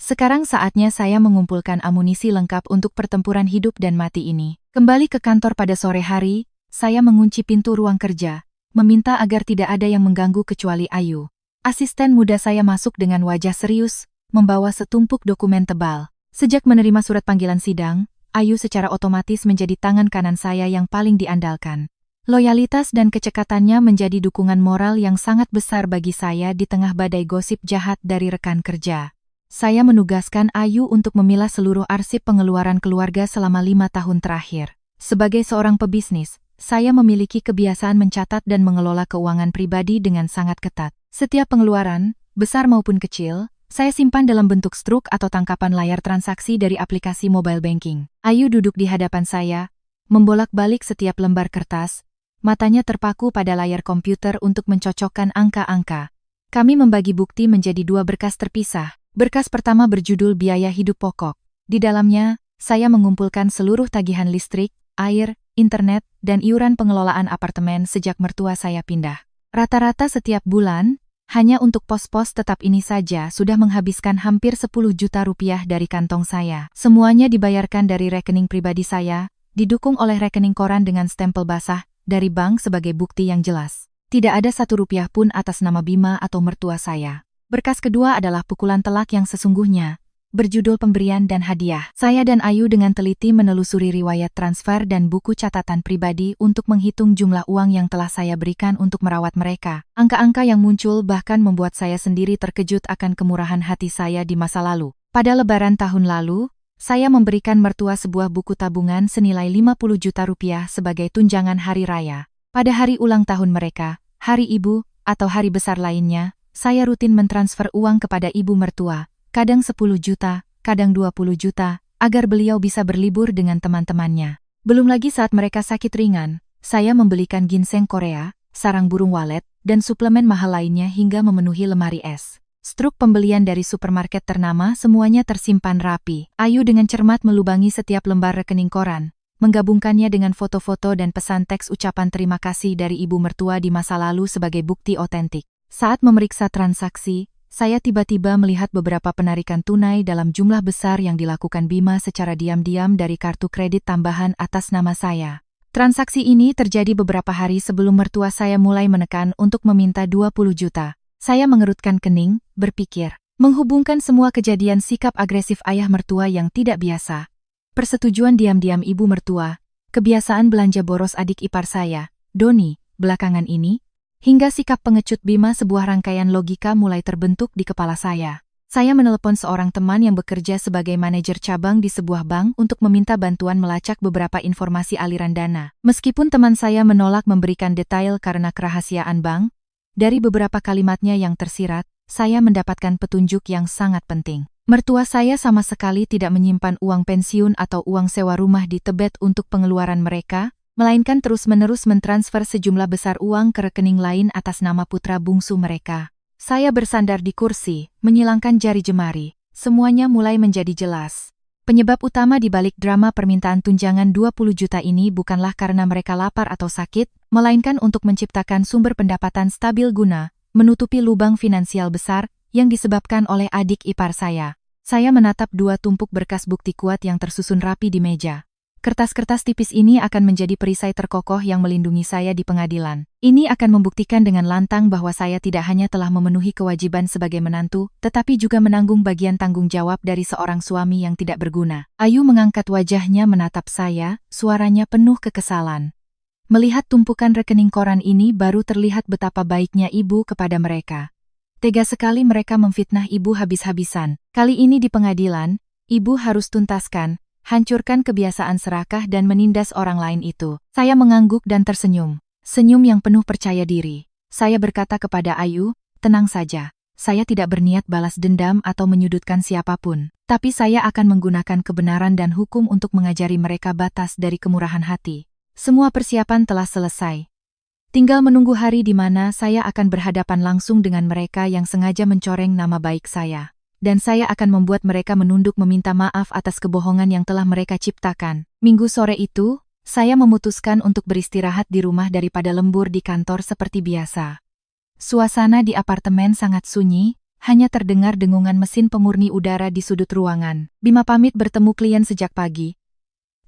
Sekarang saatnya saya mengumpulkan amunisi lengkap untuk pertempuran hidup dan mati ini. Kembali ke kantor pada sore hari, saya mengunci pintu ruang kerja, meminta agar tidak ada yang mengganggu kecuali Ayu. Asisten muda saya masuk dengan wajah serius, membawa setumpuk dokumen tebal. Sejak menerima surat panggilan sidang, Ayu secara otomatis menjadi tangan kanan saya yang paling diandalkan. Loyalitas dan kecekatannya menjadi dukungan moral yang sangat besar bagi saya di tengah badai gosip jahat dari rekan kerja. Saya menugaskan Ayu untuk memilah seluruh arsip pengeluaran keluarga selama 5 tahun terakhir. Sebagai seorang pebisnis, saya memiliki kebiasaan mencatat dan mengelola keuangan pribadi dengan sangat ketat. Setiap pengeluaran, besar maupun kecil, saya simpan dalam bentuk struk atau tangkapan layar transaksi dari aplikasi mobile banking. Ayu duduk di hadapan saya, membolak-balik setiap lembar kertas, matanya terpaku pada layar komputer untuk mencocokkan angka-angka. Kami membagi bukti menjadi 2 berkas terpisah. Berkas pertama berjudul biaya hidup pokok. Di dalamnya, saya mengumpulkan seluruh tagihan listrik, air, internet, dan iuran pengelolaan apartemen sejak mertua saya pindah. Rata-rata setiap bulan, Hanya untuk pos-pos tetap ini saja sudah menghabiskan hampir 10 juta rupiah dari kantong saya. Semuanya dibayarkan dari rekening pribadi saya, didukung oleh rekening koran dengan stempel basah dari bank sebagai bukti yang jelas. Tidak ada 1 rupiah pun atas nama Bima atau mertua saya. Berkas kedua adalah pukulan telak yang sesungguhnya, berjudul pemberian dan hadiah. Saya dan Ayu dengan teliti menelusuri riwayat transfer dan buku catatan pribadi untuk menghitung jumlah uang yang telah saya berikan untuk merawat mereka. Angka-angka yang muncul bahkan membuat saya sendiri terkejut akan kemurahan hati saya di masa lalu. Pada Lebaran tahun lalu, saya memberikan mertua sebuah buku tabungan senilai 50 juta rupiah sebagai tunjangan hari raya. Pada hari ulang tahun mereka, hari ibu, atau hari besar lainnya, saya rutin mentransfer uang kepada ibu mertua. Kadang 10 juta, kadang 20 juta, agar beliau bisa berlibur dengan teman-temannya. Belum lagi saat mereka sakit ringan, saya membelikan ginseng Korea, sarang burung walet, dan suplemen mahal lainnya hingga memenuhi lemari es. Struk pembelian dari supermarket ternama semuanya tersimpan rapi. Ayu dengan cermat melubangi setiap lembar rekening koran, menggabungkannya dengan foto-foto dan pesan teks ucapan terima kasih dari ibu mertua di masa lalu sebagai bukti otentik. Saat memeriksa transaksi, saya tiba-tiba melihat beberapa penarikan tunai dalam jumlah besar yang dilakukan Bima secara diam-diam dari kartu kredit tambahan atas nama saya. Transaksi ini terjadi beberapa hari sebelum mertua saya mulai menekan untuk meminta 20 juta. Saya mengerutkan kening, berpikir, menghubungkan semua kejadian sikap agresif ayah mertua yang tidak biasa, persetujuan diam-diam ibu mertua, kebiasaan belanja boros adik ipar saya, Doni, belakangan ini, hingga sikap pengecut Bima, sebuah rangkaian logika mulai terbentuk di kepala saya. Saya menelepon seorang teman yang bekerja sebagai manajer cabang di sebuah bank untuk meminta bantuan melacak beberapa informasi aliran dana. Meskipun teman saya menolak memberikan detail karena kerahasiaan bank, dari beberapa kalimatnya yang tersirat, saya mendapatkan petunjuk yang sangat penting. Mertua saya sama sekali tidak menyimpan uang pensiun atau uang sewa rumah di Tebet untuk pengeluaran mereka, melainkan terus-menerus mentransfer sejumlah besar uang ke rekening lain atas nama putra bungsu mereka. Saya bersandar di kursi, menyilangkan jari jemari. Semuanya mulai menjadi jelas. Penyebab utama di balik drama permintaan tunjangan 20 juta ini bukanlah karena mereka lapar atau sakit, melainkan untuk menciptakan sumber pendapatan stabil guna menutupi lubang finansial besar yang disebabkan oleh adik ipar saya. Saya menatap 2 tumpuk berkas bukti kuat yang tersusun rapi di meja. Kertas-kertas tipis ini akan menjadi perisai terkokoh yang melindungi saya di pengadilan. Ini akan membuktikan dengan lantang bahwa saya tidak hanya telah memenuhi kewajiban sebagai menantu, tetapi juga menanggung bagian tanggung jawab dari seorang suami yang tidak berguna. Ayu mengangkat wajahnya menatap saya, suaranya penuh kekesalan. Melihat tumpukan rekening koran ini baru terlihat betapa baiknya ibu kepada mereka. Tega sekali mereka memfitnah ibu habis-habisan. Kali ini di pengadilan, ibu harus tuntaskan, hancurkan kebiasaan serakah dan menindas orang lain itu. Saya mengangguk dan tersenyum. Senyum yang penuh percaya diri. Saya berkata kepada Ayu, tenang saja. Saya tidak berniat balas dendam atau menyudutkan siapapun. Tapi saya akan menggunakan kebenaran dan hukum untuk mengajari mereka batas dari kemurahan hati. Semua persiapan telah selesai. Tinggal menunggu hari di mana saya akan berhadapan langsung dengan mereka yang sengaja mencoreng nama baik saya. Dan saya akan membuat mereka menunduk meminta maaf atas kebohongan yang telah mereka ciptakan. Minggu sore itu, saya memutuskan untuk beristirahat di rumah daripada lembur di kantor seperti biasa. Suasana di apartemen sangat sunyi, hanya terdengar dengungan mesin pemurni udara di sudut ruangan. Bima pamit bertemu klien sejak pagi.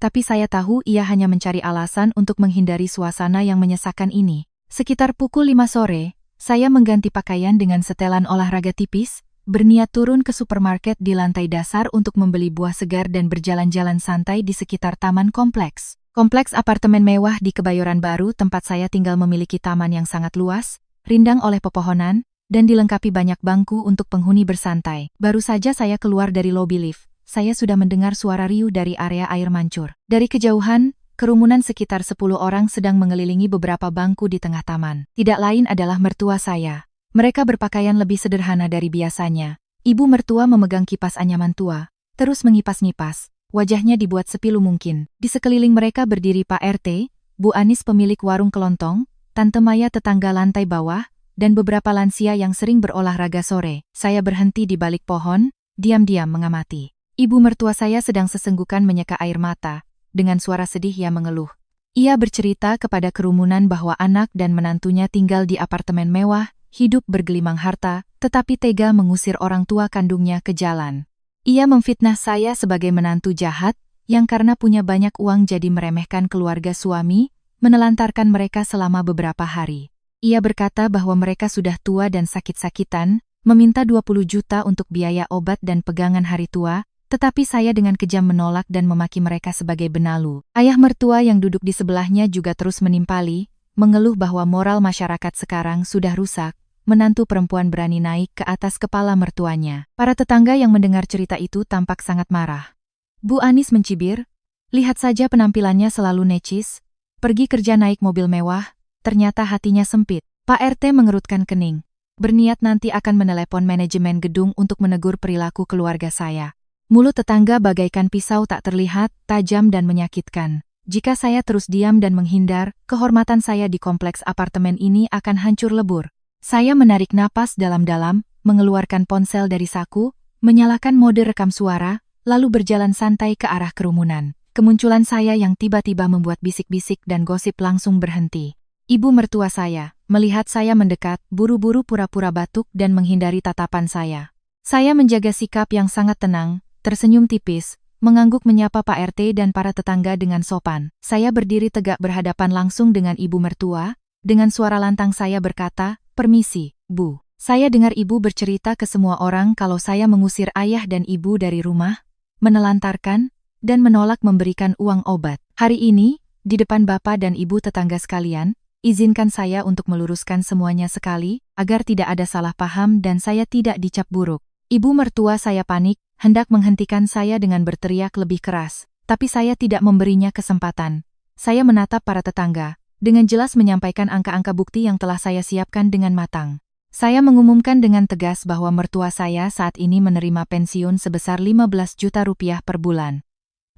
Tapi saya tahu ia hanya mencari alasan untuk menghindari suasana yang menyesakan ini. Sekitar pukul 5 sore, saya mengganti pakaian dengan setelan olahraga tipis, berniat turun ke supermarket di lantai dasar untuk membeli buah segar dan berjalan-jalan santai di sekitar taman kompleks. Kompleks apartemen mewah di Kebayoran Baru tempat saya tinggal memiliki taman yang sangat luas, rindang oleh pepohonan, dan dilengkapi banyak bangku untuk penghuni bersantai. Baru saja saya keluar dari lobi lift, saya sudah mendengar suara riuh dari area air mancur. Dari kejauhan, kerumunan sekitar 10 orang sedang mengelilingi beberapa bangku di tengah taman. Tidak lain adalah mertua saya. Mereka berpakaian lebih sederhana dari biasanya. Ibu mertua memegang kipas anyaman tua, terus mengipas-ngipas. Wajahnya dibuat sepilu mungkin. Di sekeliling mereka berdiri Pak RT, Bu Anis pemilik warung kelontong, Tante Maya tetangga lantai bawah, dan beberapa lansia yang sering berolahraga sore. Saya berhenti di balik pohon, diam-diam mengamati. Ibu mertua saya sedang sesenggukan menyeka air mata. Dengan suara sedih ia mengeluh. Ia bercerita kepada kerumunan bahwa anak dan menantunya tinggal di apartemen mewah hidup bergelimang harta, tetapi tega mengusir orang tua kandungnya ke jalan. Ia memfitnah saya sebagai menantu jahat, yang karena punya banyak uang jadi meremehkan keluarga suami, menelantarkan mereka selama beberapa hari. Ia berkata bahwa mereka sudah tua dan sakit-sakitan, meminta 20 juta untuk biaya obat dan pegangan hari tua, tetapi saya dengan kejam menolak dan memaki mereka sebagai benalu. Ayah mertua yang duduk di sebelahnya juga terus menimpali, mengeluh bahwa moral masyarakat sekarang sudah rusak, menantu perempuan berani naik ke atas kepala mertuanya. Para tetangga yang mendengar cerita itu tampak sangat marah. Bu Anis mencibir, lihat saja penampilannya selalu necis, pergi kerja naik mobil mewah, ternyata hatinya sempit. Pak RT mengerutkan kening, berniat nanti akan menelepon manajemen gedung untuk menegur perilaku keluarga saya. Mulut tetangga bagaikan pisau tak terlihat, tajam dan menyakitkan. Jika saya terus diam dan menghindar, kehormatan saya di kompleks apartemen ini akan hancur lebur. Saya menarik napas dalam-dalam, mengeluarkan ponsel dari saku, menyalakan mode rekam suara, lalu berjalan santai ke arah kerumunan. Kemunculan saya yang tiba-tiba membuat bisik-bisik dan gosip langsung berhenti. Ibu mertua saya, melihat saya mendekat, buru-buru pura-pura batuk dan menghindari tatapan saya. Saya menjaga sikap yang sangat tenang, tersenyum tipis, mengangguk menyapa Pak RT dan para tetangga dengan sopan. Saya berdiri tegak berhadapan langsung dengan ibu mertua, dengan suara lantang saya berkata, "Permisi, Bu. Saya dengar ibu bercerita ke semua orang kalau saya mengusir ayah dan ibu dari rumah, menelantarkan, dan menolak memberikan uang obat. Hari ini, di depan Bapak dan Ibu tetangga sekalian, izinkan saya untuk meluruskan semuanya sekali, agar tidak ada salah paham dan saya tidak dicap buruk." Ibu mertua saya panik, hendak menghentikan saya dengan berteriak lebih keras, tapi saya tidak memberinya kesempatan. Saya menatap para tetangga, dengan jelas menyampaikan angka-angka bukti yang telah saya siapkan dengan matang. Saya mengumumkan dengan tegas bahwa mertua saya saat ini menerima pensiun sebesar 15 juta rupiah per bulan.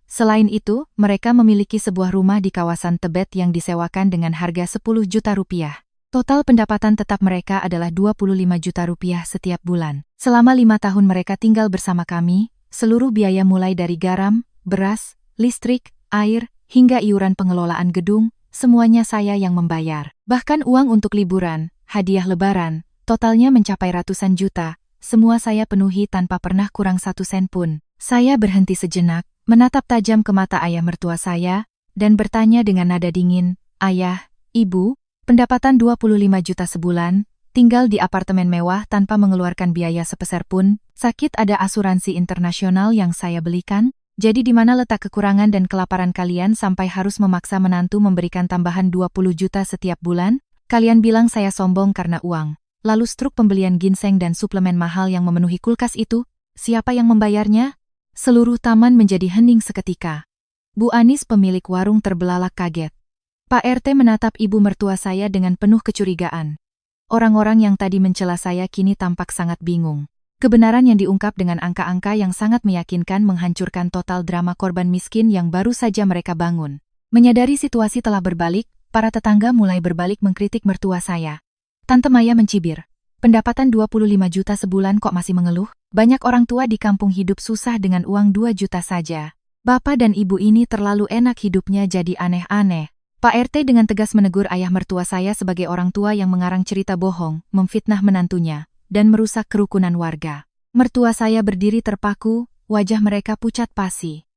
Selain itu, mereka memiliki sebuah rumah di kawasan Tebet yang disewakan dengan harga 10 juta rupiah. Total pendapatan tetap mereka adalah 25 juta rupiah setiap bulan. Selama 5 tahun mereka tinggal bersama kami, seluruh biaya mulai dari garam, beras, listrik, air, hingga iuran pengelolaan gedung, semuanya saya yang membayar. Bahkan uang untuk liburan, hadiah lebaran, totalnya mencapai ratusan juta, semua saya penuhi tanpa pernah kurang 1 sen pun. Saya berhenti sejenak, menatap tajam ke mata ayah mertua saya, dan bertanya dengan nada dingin, "Ayah, Ibu, pendapatan 25 juta sebulan, tinggal di apartemen mewah tanpa mengeluarkan biaya sepeser pun, sakit ada asuransi internasional yang saya belikan, jadi di mana letak kekurangan dan kelaparan kalian sampai harus memaksa menantu memberikan tambahan 20 juta setiap bulan? Kalian bilang saya sombong karena uang. Lalu struk pembelian ginseng dan suplemen mahal yang memenuhi kulkas itu, siapa yang membayarnya?" Seluruh taman menjadi hening seketika. Bu Anis pemilik warung terbelalak kaget. Pak RT menatap ibu mertua saya dengan penuh kecurigaan. Orang-orang yang tadi mencela saya kini tampak sangat bingung. Kebenaran yang diungkap dengan angka-angka yang sangat meyakinkan menghancurkan total drama korban miskin yang baru saja mereka bangun. Menyadari situasi telah berbalik, para tetangga mulai berbalik mengkritik mertua saya. Tante Maya mencibir, "Pendapatan 25 juta sebulan kok masih mengeluh? Banyak orang tua di kampung hidup susah dengan uang 2 juta saja. Bapak dan ibu ini terlalu enak hidupnya jadi aneh-aneh." Pak RT dengan tegas menegur ayah mertua saya sebagai orang tua yang mengarang cerita bohong, memfitnah menantunya, dan merusak kerukunan warga. Mertua saya berdiri terpaku, wajah mereka pucat pasi.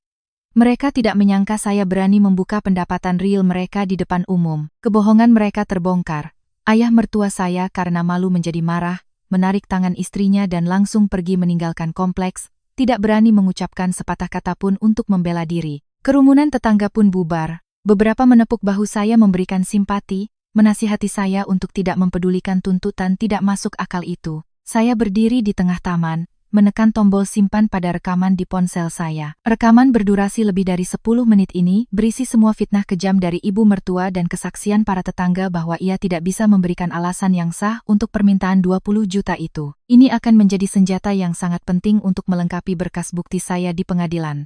Mereka tidak menyangka saya berani membuka pendapatan real mereka di depan umum. Kebohongan mereka terbongkar. Ayah mertua saya karena malu menjadi marah, menarik tangan istrinya dan langsung pergi meninggalkan kompleks, tidak berani mengucapkan sepatah kata pun untuk membela diri. Kerumunan tetangga pun bubar. Beberapa menepuk bahu saya memberikan simpati, menasihati saya untuk tidak mempedulikan tuntutan tidak masuk akal itu. Saya berdiri di tengah taman, menekan tombol simpan pada rekaman di ponsel saya. Rekaman berdurasi lebih dari 10 menit ini berisi semua fitnah kejam dari ibu mertua dan kesaksian para tetangga bahwa ia tidak bisa memberikan alasan yang sah untuk permintaan 20 juta itu. Ini akan menjadi senjata yang sangat penting untuk melengkapi berkas bukti saya di pengadilan.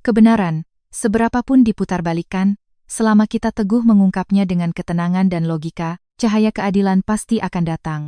Kebenaran, seberapapun diputarbalikkan, selama kita teguh mengungkapnya dengan ketenangan dan logika, cahaya keadilan pasti akan datang.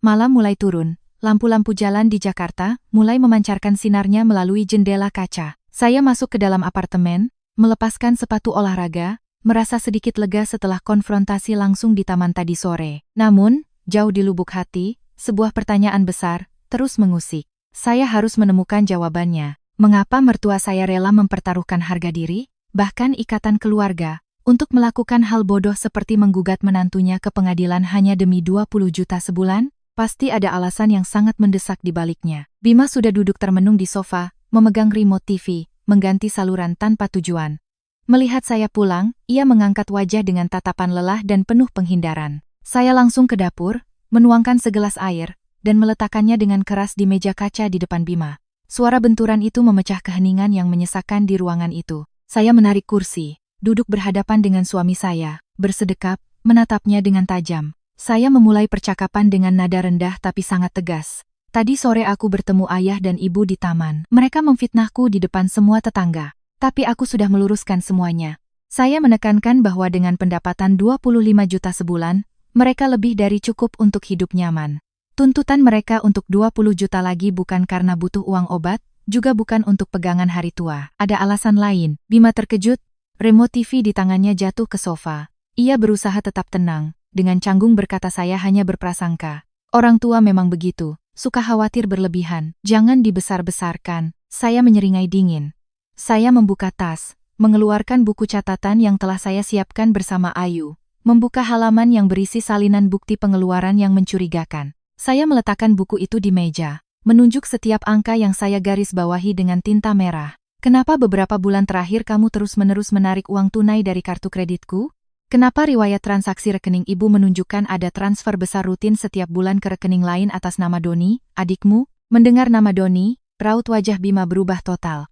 Malam mulai turun, lampu-lampu jalan di Jakarta mulai memancarkan sinarnya melalui jendela kaca. Saya masuk ke dalam apartemen, melepaskan sepatu olahraga, merasa sedikit lega setelah konfrontasi langsung di taman tadi sore. Namun, jauh di lubuk hati, sebuah pertanyaan besar, terus mengusik. Saya harus menemukan jawabannya. Mengapa mertua saya rela mempertaruhkan harga diri, bahkan ikatan keluarga, untuk melakukan hal bodoh seperti menggugat menantunya ke pengadilan hanya demi 20 juta sebulan? Pasti ada alasan yang sangat mendesak di baliknya. Bima sudah duduk termenung di sofa, memegang remote TV, mengganti saluran tanpa tujuan. Melihat saya pulang, ia mengangkat wajah dengan tatapan lelah dan penuh penghindaran. Saya langsung ke dapur, menuangkan segelas air, dan meletakkannya dengan keras di meja kaca di depan Bima. Suara benturan itu memecah keheningan yang menyesakkan di ruangan itu. Saya menarik kursi, duduk berhadapan dengan suami saya, bersedekap, menatapnya dengan tajam. Saya memulai percakapan dengan nada rendah tapi sangat tegas. Tadi sore aku bertemu ayah dan ibu di taman. Mereka memfitnahku di depan semua tetangga. Tapi aku sudah meluruskan semuanya. Saya menekankan bahwa dengan pendapatan 25 juta sebulan, mereka lebih dari cukup untuk hidup nyaman. Tuntutan mereka untuk 20 juta lagi bukan karena butuh uang obat, juga bukan untuk pegangan hari tua. Ada alasan lain. Bima terkejut, remote TV di tangannya jatuh ke sofa. Ia berusaha tetap tenang. Dengan canggung berkata, saya hanya berprasangka. Orang tua memang begitu, suka khawatir berlebihan. Jangan dibesar-besarkan. Saya menyeringai dingin. Saya membuka tas, mengeluarkan buku catatan yang telah saya siapkan bersama Ayu. Membuka halaman yang berisi salinan bukti pengeluaran yang mencurigakan. Saya meletakkan buku itu di meja, menunjuk setiap angka yang saya garis bawahi dengan tinta merah. Kenapa beberapa bulan terakhir kamu terus-menerus menarik uang tunai dari kartu kreditku? Kenapa riwayat transaksi rekening ibu menunjukkan ada transfer besar rutin setiap bulan ke rekening lain atas nama Doni, adikmu? Mendengar nama Doni, raut wajah Bima berubah total.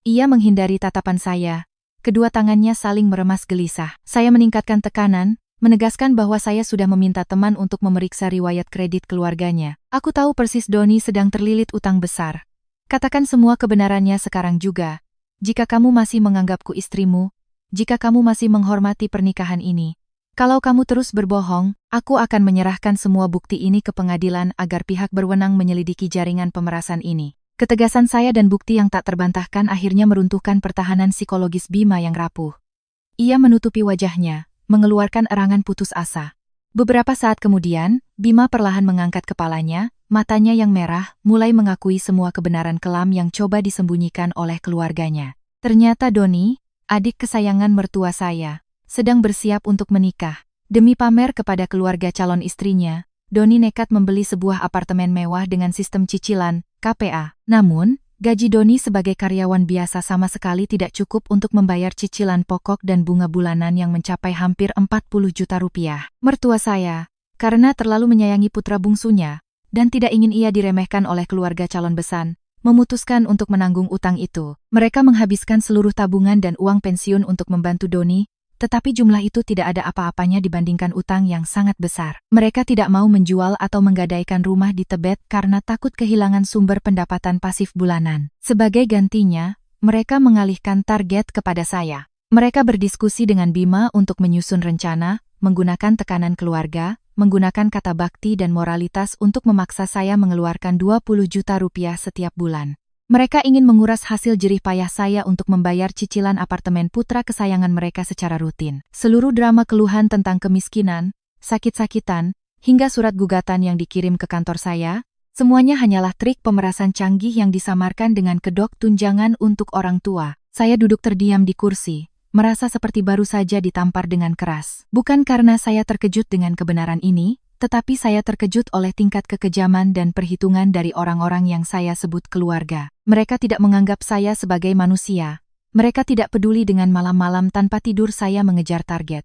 Ia menghindari tatapan saya. Kedua tangannya saling meremas gelisah. Saya meningkatkan tekanan, menegaskan bahwa saya sudah meminta teman untuk memeriksa riwayat kredit keluarganya. Aku tahu persis Doni sedang terlilit utang besar. Katakan semua kebenarannya sekarang juga. Jika kamu masih menganggapku istrimu, jika kamu masih menghormati pernikahan ini. Kalau kamu terus berbohong, aku akan menyerahkan semua bukti ini ke pengadilan agar pihak berwenang menyelidiki jaringan pemerasan ini. Ketegasan saya dan bukti yang tak terbantahkan akhirnya meruntuhkan pertahanan psikologis Bima yang rapuh. Ia menutupi wajahnya, mengeluarkan erangan putus asa. Beberapa saat kemudian, Bima perlahan mengangkat kepalanya, matanya yang merah, mulai mengakui semua kebenaran kelam yang coba disembunyikan oleh keluarganya. Ternyata Doni, adik kesayangan mertua saya, sedang bersiap untuk menikah. Demi pamer kepada keluarga calon istrinya, Doni nekat membeli sebuah apartemen mewah dengan sistem cicilan, KPA. Namun, gaji Doni sebagai karyawan biasa sama sekali tidak cukup untuk membayar cicilan pokok dan bunga bulanan yang mencapai hampir 40 juta rupiah. Mertua saya, karena terlalu menyayangi putra bungsunya, dan tidak ingin ia diremehkan oleh keluarga calon besan, memutuskan untuk menanggung utang itu. Mereka menghabiskan seluruh tabungan dan uang pensiun untuk membantu Doni, tetapi jumlah itu tidak ada apa-apanya dibandingkan utang yang sangat besar. Mereka tidak mau menjual atau menggadaikan rumah di Tebet karena takut kehilangan sumber pendapatan pasif bulanan. Sebagai gantinya, mereka mengalihkan target kepada saya. Mereka berdiskusi dengan Bima untuk menyusun rencana, menggunakan tekanan keluarga, menggunakan kata bakti dan moralitas untuk memaksa saya mengeluarkan 20 juta rupiah setiap bulan. Mereka ingin menguras hasil jerih payah saya untuk membayar cicilan apartemen putra kesayangan mereka secara rutin. Seluruh drama keluhan tentang kemiskinan, sakit-sakitan, hingga surat gugatan yang dikirim ke kantor saya, semuanya hanyalah trik pemerasan canggih yang disamarkan dengan kedok tunjangan untuk orang tua. Saya duduk terdiam di kursi, merasa seperti baru saja ditampar dengan keras. Bukan karena saya terkejut dengan kebenaran ini, tetapi saya terkejut oleh tingkat kekejaman dan perhitungan dari orang-orang yang saya sebut keluarga. Mereka tidak menganggap saya sebagai manusia. Mereka tidak peduli dengan malam-malam tanpa tidur saya mengejar target.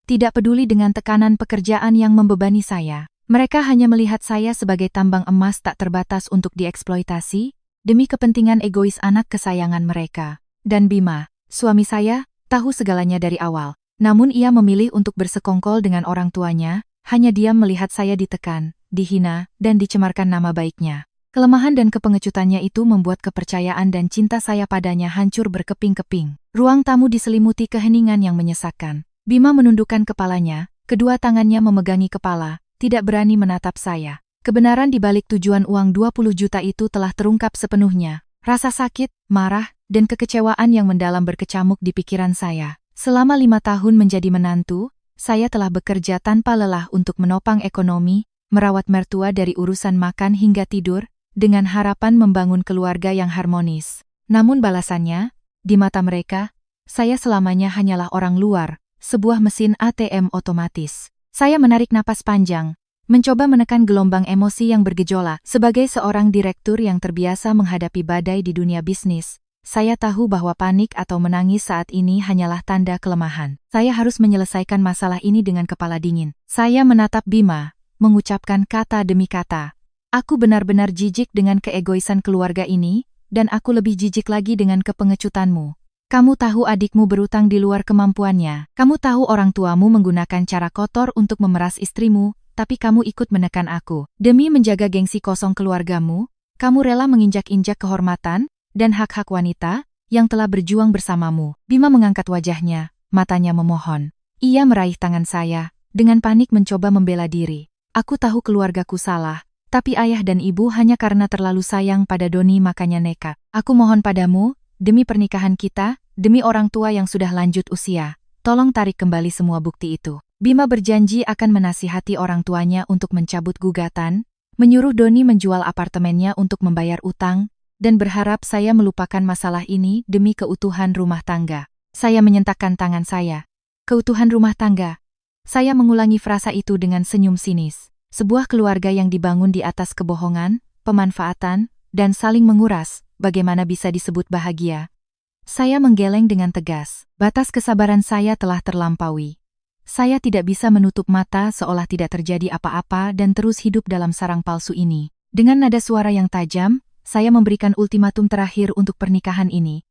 Tidak peduli dengan tekanan pekerjaan yang membebani saya. Mereka hanya melihat saya sebagai tambang emas tak terbatas untuk dieksploitasi, demi kepentingan egois anak kesayangan mereka. Dan Bima, suami saya, tahu segalanya dari awal. Namun ia memilih untuk bersekongkol dengan orang tuanya, hanya diam melihat saya ditekan, dihina, dan dicemarkan nama baiknya. Kelemahan dan kepengecutannya itu membuat kepercayaan dan cinta saya padanya hancur berkeping-keping. Ruang tamu diselimuti keheningan yang menyesakkan. Bima menundukkan kepalanya, kedua tangannya memegangi kepala, tidak berani menatap saya. Kebenaran di balik tujuan uang 20 juta itu telah terungkap sepenuhnya. Rasa sakit, marah, dan kekecewaan yang mendalam berkecamuk di pikiran saya. Selama 5 tahun menjadi menantu, Saya telah bekerja tanpa lelah untuk menopang ekonomi, merawat mertua dari urusan makan hingga tidur, dengan harapan membangun keluarga yang harmonis. Namun balasannya, di mata mereka, saya selamanya hanyalah orang luar, sebuah mesin ATM otomatis. Saya menarik napas panjang, mencoba menekan gelombang emosi yang bergejolak. Sebagai seorang direktur yang terbiasa menghadapi badai di dunia bisnis, saya tahu bahwa panik atau menangis saat ini hanyalah tanda kelemahan. Saya harus menyelesaikan masalah ini dengan kepala dingin. Saya menatap Bima, mengucapkan kata demi kata. Aku benar-benar jijik dengan keegoisan keluarga ini, dan aku lebih jijik lagi dengan kepengecutanmu. Kamu tahu adikmu berutang di luar kemampuannya. Kamu tahu orang tuamu menggunakan cara kotor untuk memeras istrimu, tapi kamu ikut menekan aku. Demi menjaga gengsi kosong keluargamu, kamu rela menginjak-injak kehormatan dan hak-hak wanita yang telah berjuang bersamamu. Bima mengangkat wajahnya, matanya memohon. Ia meraih tangan saya, dengan panik mencoba membela diri. Aku tahu keluargaku salah, tapi ayah dan ibu hanya karena terlalu sayang pada Doni makanya nekat. Aku mohon padamu, demi pernikahan kita, demi orang tua yang sudah lanjut usia, tolong tarik kembali semua bukti itu. Bima berjanji akan menasihati orang tuanya untuk mencabut gugatan, menyuruh Doni menjual apartemennya untuk membayar utang, dan berharap saya melupakan masalah ini demi keutuhan rumah tangga. Saya menyentakkan tangan saya. Keutuhan rumah tangga. Saya mengulangi frasa itu dengan senyum sinis. Sebuah keluarga yang dibangun di atas kebohongan, pemanfaatan, dan saling menguras, bagaimana bisa disebut bahagia? Saya menggeleng dengan tegas. Batas kesabaran saya telah terlampaui. Saya tidak bisa menutup mata seolah tidak terjadi apa-apa dan terus hidup dalam sarang palsu ini. Dengan nada suara yang tajam, saya memberikan ultimatum terakhir untuk pernikahan ini.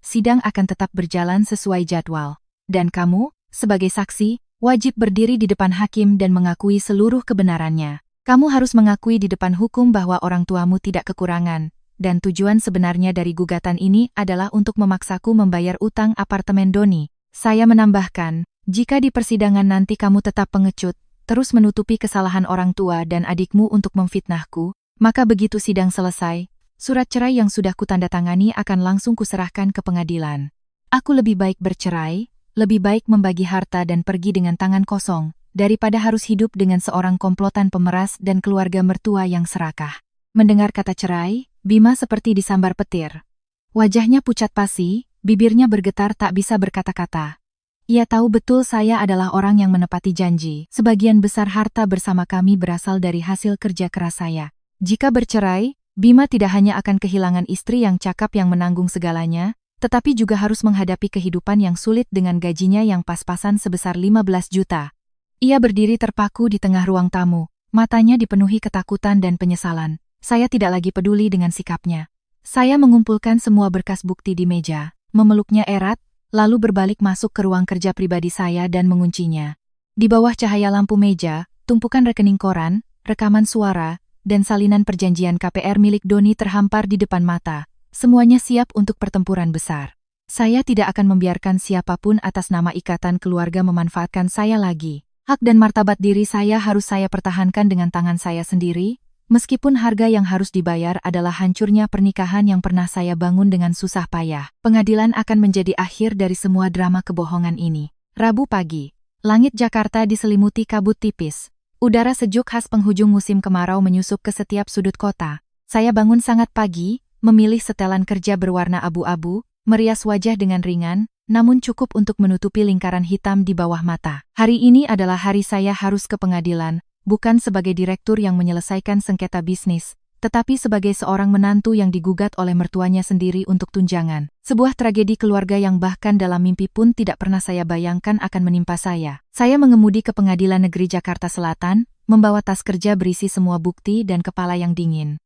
Sidang akan tetap berjalan sesuai jadwal. Dan kamu, sebagai saksi, wajib berdiri di depan hakim dan mengakui seluruh kebenarannya. Kamu harus mengakui di depan hukum bahwa orang tuamu tidak kekurangan, dan tujuan sebenarnya dari gugatan ini adalah untuk memaksaku membayar utang apartemen Doni. Saya menambahkan, jika di persidangan nanti kamu tetap pengecut, terus menutupi kesalahan orang tua dan adikmu untuk memfitnahku, maka begitu sidang selesai, surat cerai yang sudah kutandatangani akan langsung kuserahkan ke pengadilan. Aku lebih baik bercerai, lebih baik membagi harta dan pergi dengan tangan kosong, daripada harus hidup dengan seorang komplotan pemeras dan keluarga mertua yang serakah. Mendengar kata cerai, Bima seperti disambar petir. Wajahnya pucat pasi, bibirnya bergetar tak bisa berkata-kata. Ia tahu betul saya adalah orang yang menepati janji. Sebagian besar harta bersama kami berasal dari hasil kerja keras saya. Jika bercerai, Bima tidak hanya akan kehilangan istri yang cakap yang menanggung segalanya, tetapi juga harus menghadapi kehidupan yang sulit dengan gajinya yang pas-pasan sebesar 15 juta. Ia berdiri terpaku di tengah ruang tamu, matanya dipenuhi ketakutan dan penyesalan. Saya tidak lagi peduli dengan sikapnya. Saya mengumpulkan semua berkas bukti di meja, memeluknya erat, lalu berbalik masuk ke ruang kerja pribadi saya dan menguncinya. Di bawah cahaya lampu meja, tumpukan rekening koran, rekaman suara, dan salinan perjanjian KPR milik Doni terhampar di depan mata. Semuanya siap untuk pertempuran besar. Saya tidak akan membiarkan siapapun atas nama ikatan keluarga memanfaatkan saya lagi. Hak dan martabat diri saya harus saya pertahankan dengan tangan saya sendiri, meskipun harga yang harus dibayar adalah hancurnya pernikahan yang pernah saya bangun dengan susah payah. Pengadilan akan menjadi akhir dari semua drama kebohongan ini. Rabu pagi, langit Jakarta diselimuti kabut tipis. Udara sejuk khas penghujung musim kemarau menyusup ke setiap sudut kota. Saya bangun sangat pagi, memilih setelan kerja berwarna abu-abu, merias wajah dengan ringan, namun cukup untuk menutupi lingkaran hitam di bawah mata. Hari ini adalah hari saya harus ke pengadilan, bukan sebagai direktur yang menyelesaikan sengketa bisnis, tetapi sebagai seorang menantu yang digugat oleh mertuanya sendiri untuk tunjangan. Sebuah tragedi keluarga yang bahkan dalam mimpi pun tidak pernah saya bayangkan akan menimpa saya. Saya mengemudi ke Pengadilan Negeri Jakarta Selatan, membawa tas kerja berisi semua bukti dan kepala yang dingin.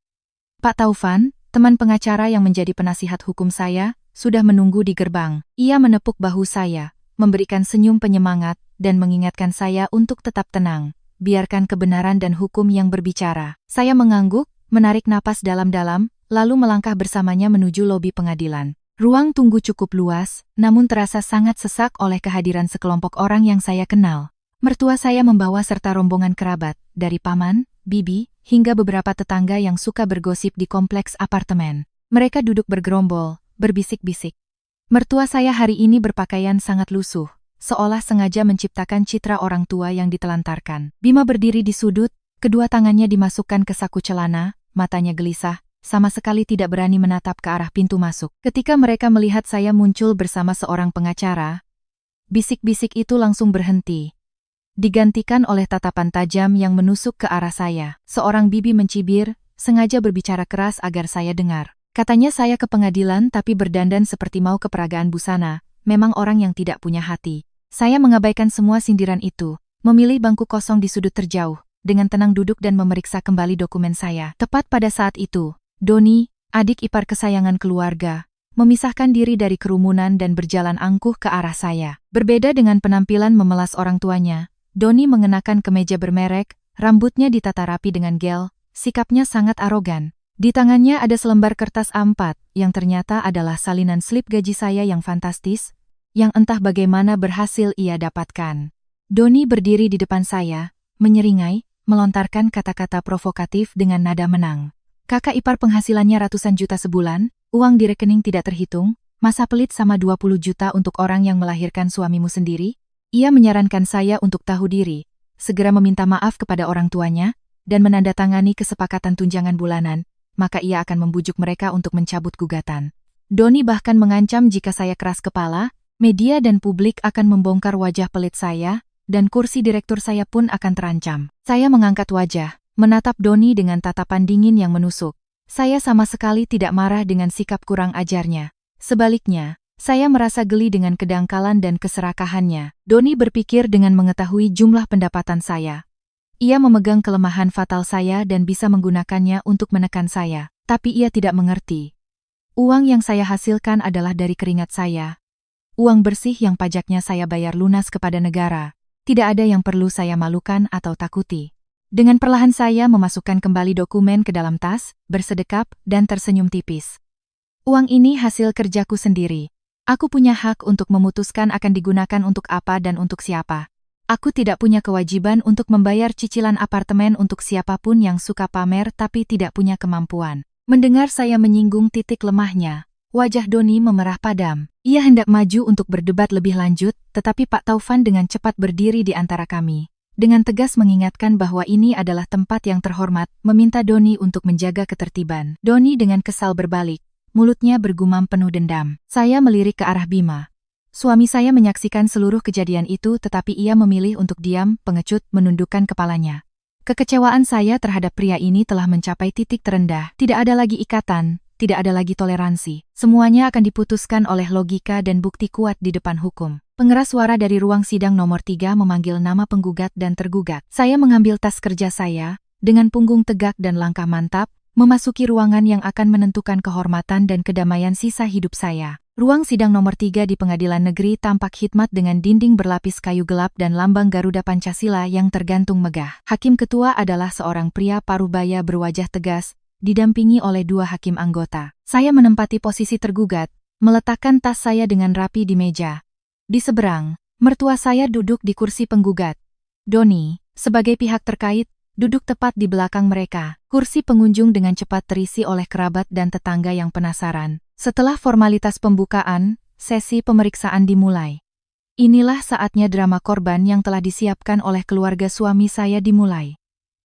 Pak Taufan, teman pengacara yang menjadi penasihat hukum saya, sudah menunggu di gerbang. Ia menepuk bahu saya, memberikan senyum penyemangat, dan mengingatkan saya untuk tetap tenang. Biarkan kebenaran dan hukum yang berbicara. Saya mengangguk, menarik napas dalam-dalam, lalu melangkah bersamanya menuju lobi pengadilan. Ruang tunggu cukup luas, namun terasa sangat sesak oleh kehadiran sekelompok orang yang saya kenal. Mertua saya membawa serta rombongan kerabat, dari paman, bibi, hingga beberapa tetangga yang suka bergosip di kompleks apartemen. Mereka duduk bergerombol, berbisik-bisik. Mertua saya hari ini berpakaian sangat lusuh. seolah sengaja menciptakan citra orang tua yang ditelantarkan. Bima berdiri di sudut, kedua tangannya dimasukkan ke saku celana, matanya gelisah, sama sekali tidak berani menatap ke arah pintu masuk. Ketika mereka melihat saya muncul bersama seorang pengacara, bisik-bisik itu langsung berhenti, digantikan oleh tatapan tajam yang menusuk ke arah saya. Seorang bibi mencibir, sengaja berbicara keras agar saya dengar. Katanya saya ke pengadilan tapi berdandan seperti mau ke peragaan busana, memang orang yang tidak punya hati. Saya mengabaikan semua sindiran itu, memilih bangku kosong di sudut terjauh, dengan tenang duduk dan memeriksa kembali dokumen saya. Tepat pada saat itu, Doni, adik ipar kesayangan keluarga, memisahkan diri dari kerumunan dan berjalan angkuh ke arah saya. Berbeda dengan penampilan memelas orang tuanya, Doni mengenakan kemeja bermerek, rambutnya ditata rapi dengan gel, sikapnya sangat arogan. Di tangannya ada selembar kertas A4, yang ternyata adalah salinan slip gaji saya yang fantastis, yang entah bagaimana berhasil ia dapatkan. Doni berdiri di depan saya, menyeringai, melontarkan kata-kata provokatif dengan nada menang. Kakak ipar penghasilannya ratusan juta sebulan, uang di rekening tidak terhitung, masa pelit sama 20 juta untuk orang yang melahirkan suamimu sendiri? Ia menyarankan saya untuk tahu diri, segera meminta maaf kepada orang tuanya, dan menandatangani kesepakatan tunjangan bulanan, maka ia akan membujuk mereka untuk mencabut gugatan. Doni bahkan mengancam jika saya keras kepala, media dan publik akan membongkar wajah pelit saya, dan kursi direktur saya pun akan terancam. Saya mengangkat wajah, menatap Doni dengan tatapan dingin yang menusuk. Saya sama sekali tidak marah dengan sikap kurang ajarnya. Sebaliknya, saya merasa geli dengan kedangkalan dan keserakahannya. Doni berpikir dengan mengetahui jumlah pendapatan saya. Ia memegang kelemahan fatal saya dan bisa menggunakannya untuk menekan saya. Tapi ia tidak mengerti. Uang yang saya hasilkan adalah dari keringat saya. Uang bersih yang pajaknya saya bayar lunas kepada negara. Tidak ada yang perlu saya malukan atau takuti. Dengan perlahan saya memasukkan kembali dokumen ke dalam tas, bersedekap, dan tersenyum tipis. Uang ini hasil kerjaku sendiri. Aku punya hak untuk memutuskan akan digunakan untuk apa dan untuk siapa. Aku tidak punya kewajiban untuk membayar cicilan apartemen untuk siapapun yang suka pamer tapi tidak punya kemampuan. Mendengar saya menyinggung titik lemahnya, wajah Doni memerah padam. Ia hendak maju untuk berdebat lebih lanjut, tetapi Pak Taufan dengan cepat berdiri di antara kami. Dengan tegas mengingatkan bahwa ini adalah tempat yang terhormat, meminta Doni untuk menjaga ketertiban. Doni dengan kesal berbalik, mulutnya bergumam penuh dendam. Saya melirik ke arah Bima. Suami saya menyaksikan seluruh kejadian itu tetapi ia memilih untuk diam, pengecut, menundukkan kepalanya. Kekecewaan saya terhadap pria ini telah mencapai titik terendah. Tidak ada lagi ikatan, tidak ada lagi toleransi. Semuanya akan diputuskan oleh logika dan bukti kuat di depan hukum. Pengeras suara dari ruang sidang nomor 3 memanggil nama penggugat dan tergugat. Saya mengambil tas kerja saya, dengan punggung tegak dan langkah mantap, memasuki ruangan yang akan menentukan kehormatan dan kedamaian sisa hidup saya. Ruang sidang nomor 3 di Pengadilan Negeri tampak khidmat dengan dinding berlapis kayu gelap dan lambang Garuda Pancasila yang tergantung megah. Hakim ketua adalah seorang pria parubaya berwajah tegas, didampingi oleh 2 hakim anggota. Saya menempati posisi tergugat, meletakkan tas saya dengan rapi di meja. Di seberang, mertua saya duduk di kursi penggugat. Doni, sebagai pihak terkait, duduk tepat di belakang mereka. Kursi pengunjung dengan cepat terisi oleh kerabat dan tetangga yang penasaran. Setelah formalitas pembukaan, sesi pemeriksaan dimulai. Inilah saatnya drama korban yang telah disiapkan oleh keluarga suami saya dimulai.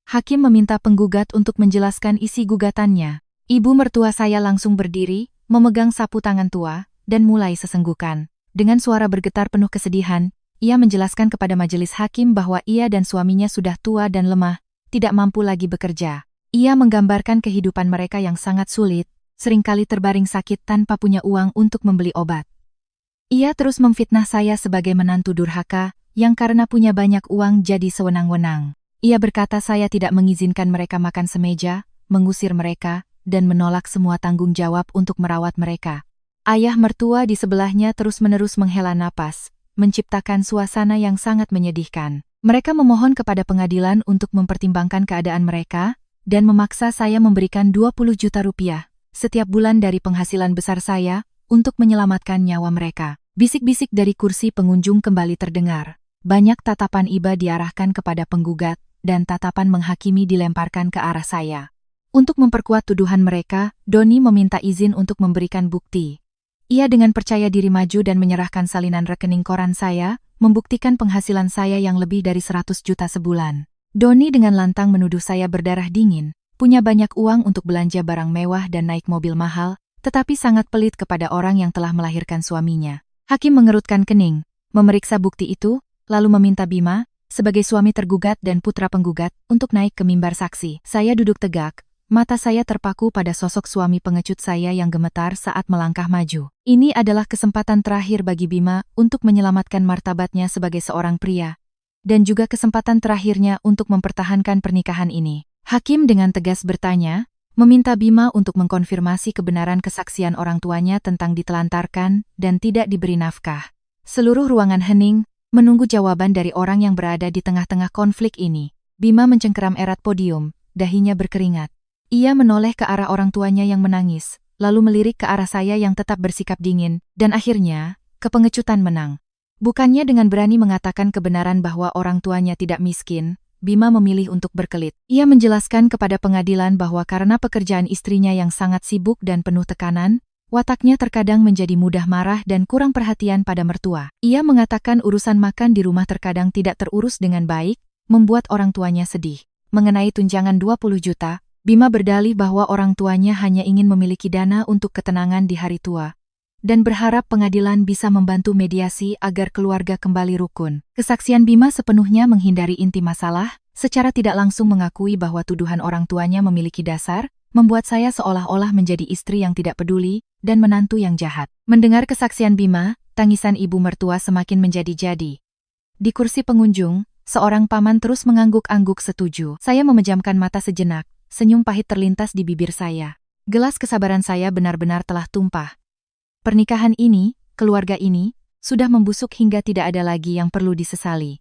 Hakim meminta penggugat untuk menjelaskan isi gugatannya. Ibu mertua saya langsung berdiri, memegang sapu tangan tua, dan mulai sesenggukan. Dengan suara bergetar penuh kesedihan, ia menjelaskan kepada majelis hakim bahwa ia dan suaminya sudah tua dan lemah, tidak mampu lagi bekerja. Ia menggambarkan kehidupan mereka yang sangat sulit, seringkali terbaring sakit tanpa punya uang untuk membeli obat. Ia terus memfitnah saya sebagai menantu durhaka, yang karena punya banyak uang jadi sewenang-wenang. Ia berkata saya tidak mengizinkan mereka makan semeja, mengusir mereka, dan menolak semua tanggung jawab untuk merawat mereka. Ayah mertua di sebelahnya terus-menerus menghela napas, menciptakan suasana yang sangat menyedihkan. Mereka memohon kepada pengadilan untuk mempertimbangkan keadaan mereka, dan memaksa saya memberikan 20 juta rupiah setiap bulan dari penghasilan besar saya, untuk menyelamatkan nyawa mereka. Bisik-bisik dari kursi pengunjung kembali terdengar. Banyak tatapan iba diarahkan kepada penggugat, dan tatapan menghakimi dilemparkan ke arah saya. Untuk memperkuat tuduhan mereka, Doni meminta izin untuk memberikan bukti. Ia dengan percaya diri maju dan menyerahkan salinan rekening koran saya, membuktikan penghasilan saya yang lebih dari 100 juta sebulan. Doni dengan lantang menuduh saya berdarah dingin, punya banyak uang untuk belanja barang mewah dan naik mobil mahal, tetapi sangat pelit kepada orang yang telah melahirkan suaminya. Hakim mengerutkan kening, memeriksa bukti itu, lalu meminta Bima, sebagai suami tergugat dan putra penggugat, untuk naik ke mimbar saksi. Saya duduk tegak, mata saya terpaku pada sosok suami pengecut saya yang gemetar saat melangkah maju. Ini adalah kesempatan terakhir bagi Bima untuk menyelamatkan martabatnya sebagai seorang pria. Dan juga kesempatan terakhirnya untuk mempertahankan pernikahan ini. Hakim dengan tegas bertanya, meminta Bima untuk mengkonfirmasi kebenaran kesaksian orang tuanya tentang ditelantarkan dan tidak diberi nafkah. Seluruh ruangan hening, menunggu jawaban dari orang yang berada di tengah-tengah konflik ini. Bima mencengkeram erat podium, dahinya berkeringat. Ia menoleh ke arah orang tuanya yang menangis, lalu melirik ke arah saya yang tetap bersikap dingin, dan akhirnya, kepengecutan menang. Bukannya dengan berani mengatakan kebenaran bahwa orang tuanya tidak miskin, Bima memilih untuk berkelit. Ia menjelaskan kepada pengadilan bahwa karena pekerjaan istrinya yang sangat sibuk dan penuh tekanan, wataknya terkadang menjadi mudah marah dan kurang perhatian pada mertua. Ia mengatakan urusan makan di rumah terkadang tidak terurus dengan baik, membuat orang tuanya sedih. Mengenai tunjangan 20 juta, Bima berdalih bahwa orang tuanya hanya ingin memiliki dana untuk ketenangan di hari tua, dan berharap pengadilan bisa membantu mediasi agar keluarga kembali rukun. Kesaksian Bima sepenuhnya menghindari inti masalah, secara tidak langsung mengakui bahwa tuduhan orang tuanya memiliki dasar, membuat saya seolah-olah menjadi istri yang tidak peduli, dan menantu yang jahat. Mendengar kesaksian Bima, tangisan ibu mertua semakin menjadi-jadi. Di kursi pengunjung, seorang paman terus mengangguk-angguk setuju. Saya memejamkan mata sejenak, senyum pahit terlintas di bibir saya. Gelas kesabaran saya benar-benar telah tumpah. Pernikahan ini, keluarga ini, sudah membusuk hingga tidak ada lagi yang perlu disesali.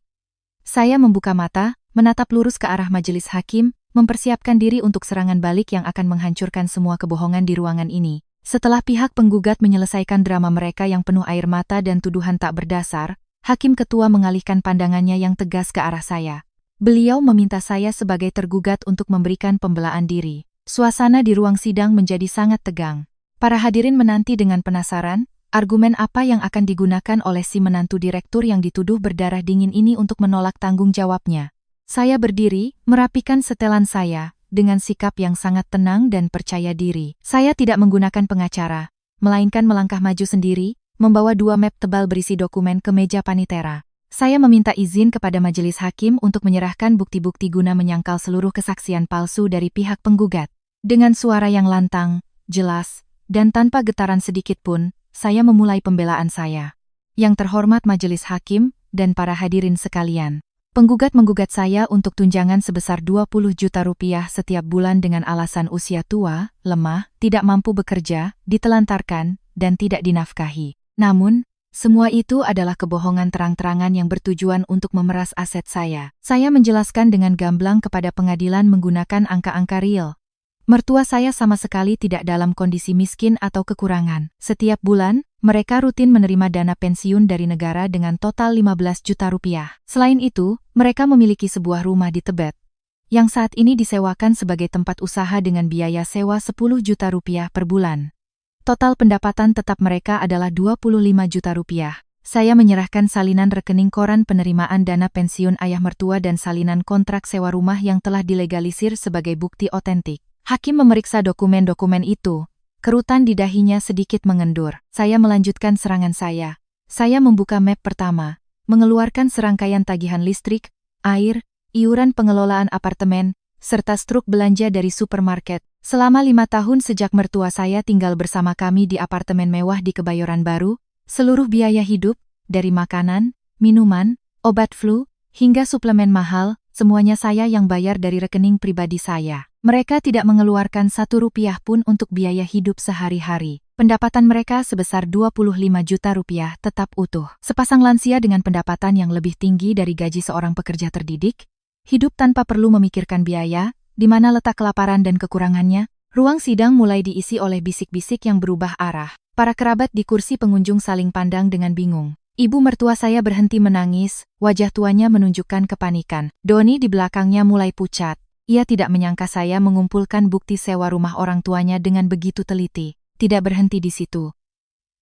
Saya membuka mata, menatap lurus ke arah majelis hakim, mempersiapkan diri untuk serangan balik yang akan menghancurkan semua kebohongan di ruangan ini. Setelah pihak penggugat menyelesaikan drama mereka yang penuh air mata dan tuduhan tak berdasar, hakim ketua mengalihkan pandangannya yang tegas ke arah saya. Beliau meminta saya sebagai tergugat untuk memberikan pembelaan diri. Suasana di ruang sidang menjadi sangat tegang. Para hadirin menanti dengan penasaran, argumen apa yang akan digunakan oleh si menantu direktur yang dituduh berdarah dingin ini untuk menolak tanggung jawabnya. Saya berdiri, merapikan setelan saya, dengan sikap yang sangat tenang dan percaya diri. Saya tidak menggunakan pengacara, melainkan melangkah maju sendiri, membawa 2 map tebal berisi dokumen ke meja panitera. Saya meminta izin kepada majelis hakim untuk menyerahkan bukti-bukti guna menyangkal seluruh kesaksian palsu dari pihak penggugat. Dengan suara yang lantang, jelas, dan tanpa getaran sedikit pun, saya memulai pembelaan saya. Yang terhormat majelis hakim, dan para hadirin sekalian. Penggugat menggugat saya untuk tunjangan sebesar 20 juta rupiah setiap bulan dengan alasan usia tua, lemah, tidak mampu bekerja, ditelantarkan, dan tidak dinafkahi. Namun, semua itu adalah kebohongan terang-terangan yang bertujuan untuk memeras aset saya. Saya menjelaskan dengan gamblang kepada pengadilan menggunakan angka-angka real. Mertua saya sama sekali tidak dalam kondisi miskin atau kekurangan. Setiap bulan, mereka rutin menerima dana pensiun dari negara dengan total 15 juta rupiah. Selain itu, mereka memiliki sebuah rumah di Tebet, yang saat ini disewakan sebagai tempat usaha dengan biaya sewa 10 juta rupiah per bulan. Total pendapatan tetap mereka adalah 25 juta rupiah. Saya menyerahkan salinan rekening koran penerimaan dana pensiun ayah mertua dan salinan kontrak sewa rumah yang telah dilegalisir sebagai bukti otentik. Hakim memeriksa dokumen-dokumen itu. Kerutan di dahinya sedikit mengendur. Saya melanjutkan serangan saya. Saya membuka map pertama, mengeluarkan serangkaian tagihan listrik, air, iuran pengelolaan apartemen, serta struk belanja dari supermarket. Selama 5 tahun sejak mertua saya tinggal bersama kami di apartemen mewah di Kebayoran Baru, seluruh biaya hidup, dari makanan, minuman, obat flu, hingga suplemen mahal, semuanya saya yang bayar dari rekening pribadi saya. Mereka tidak mengeluarkan 1 rupiah pun untuk biaya hidup sehari-hari. Pendapatan mereka sebesar 25 juta rupiah tetap utuh. Sepasang lansia dengan pendapatan yang lebih tinggi dari gaji seorang pekerja terdidik, hidup tanpa perlu memikirkan biaya, di mana letak kelaparan dan kekurangannya. Ruang sidang mulai diisi oleh bisik-bisik yang berubah arah. Para kerabat di kursi pengunjung saling pandang dengan bingung. Ibu mertua saya berhenti menangis, wajah tuanya menunjukkan kepanikan. Doni di belakangnya mulai pucat. Ia tidak menyangka saya mengumpulkan bukti sewa rumah orang tuanya dengan begitu teliti. Tidak berhenti di situ.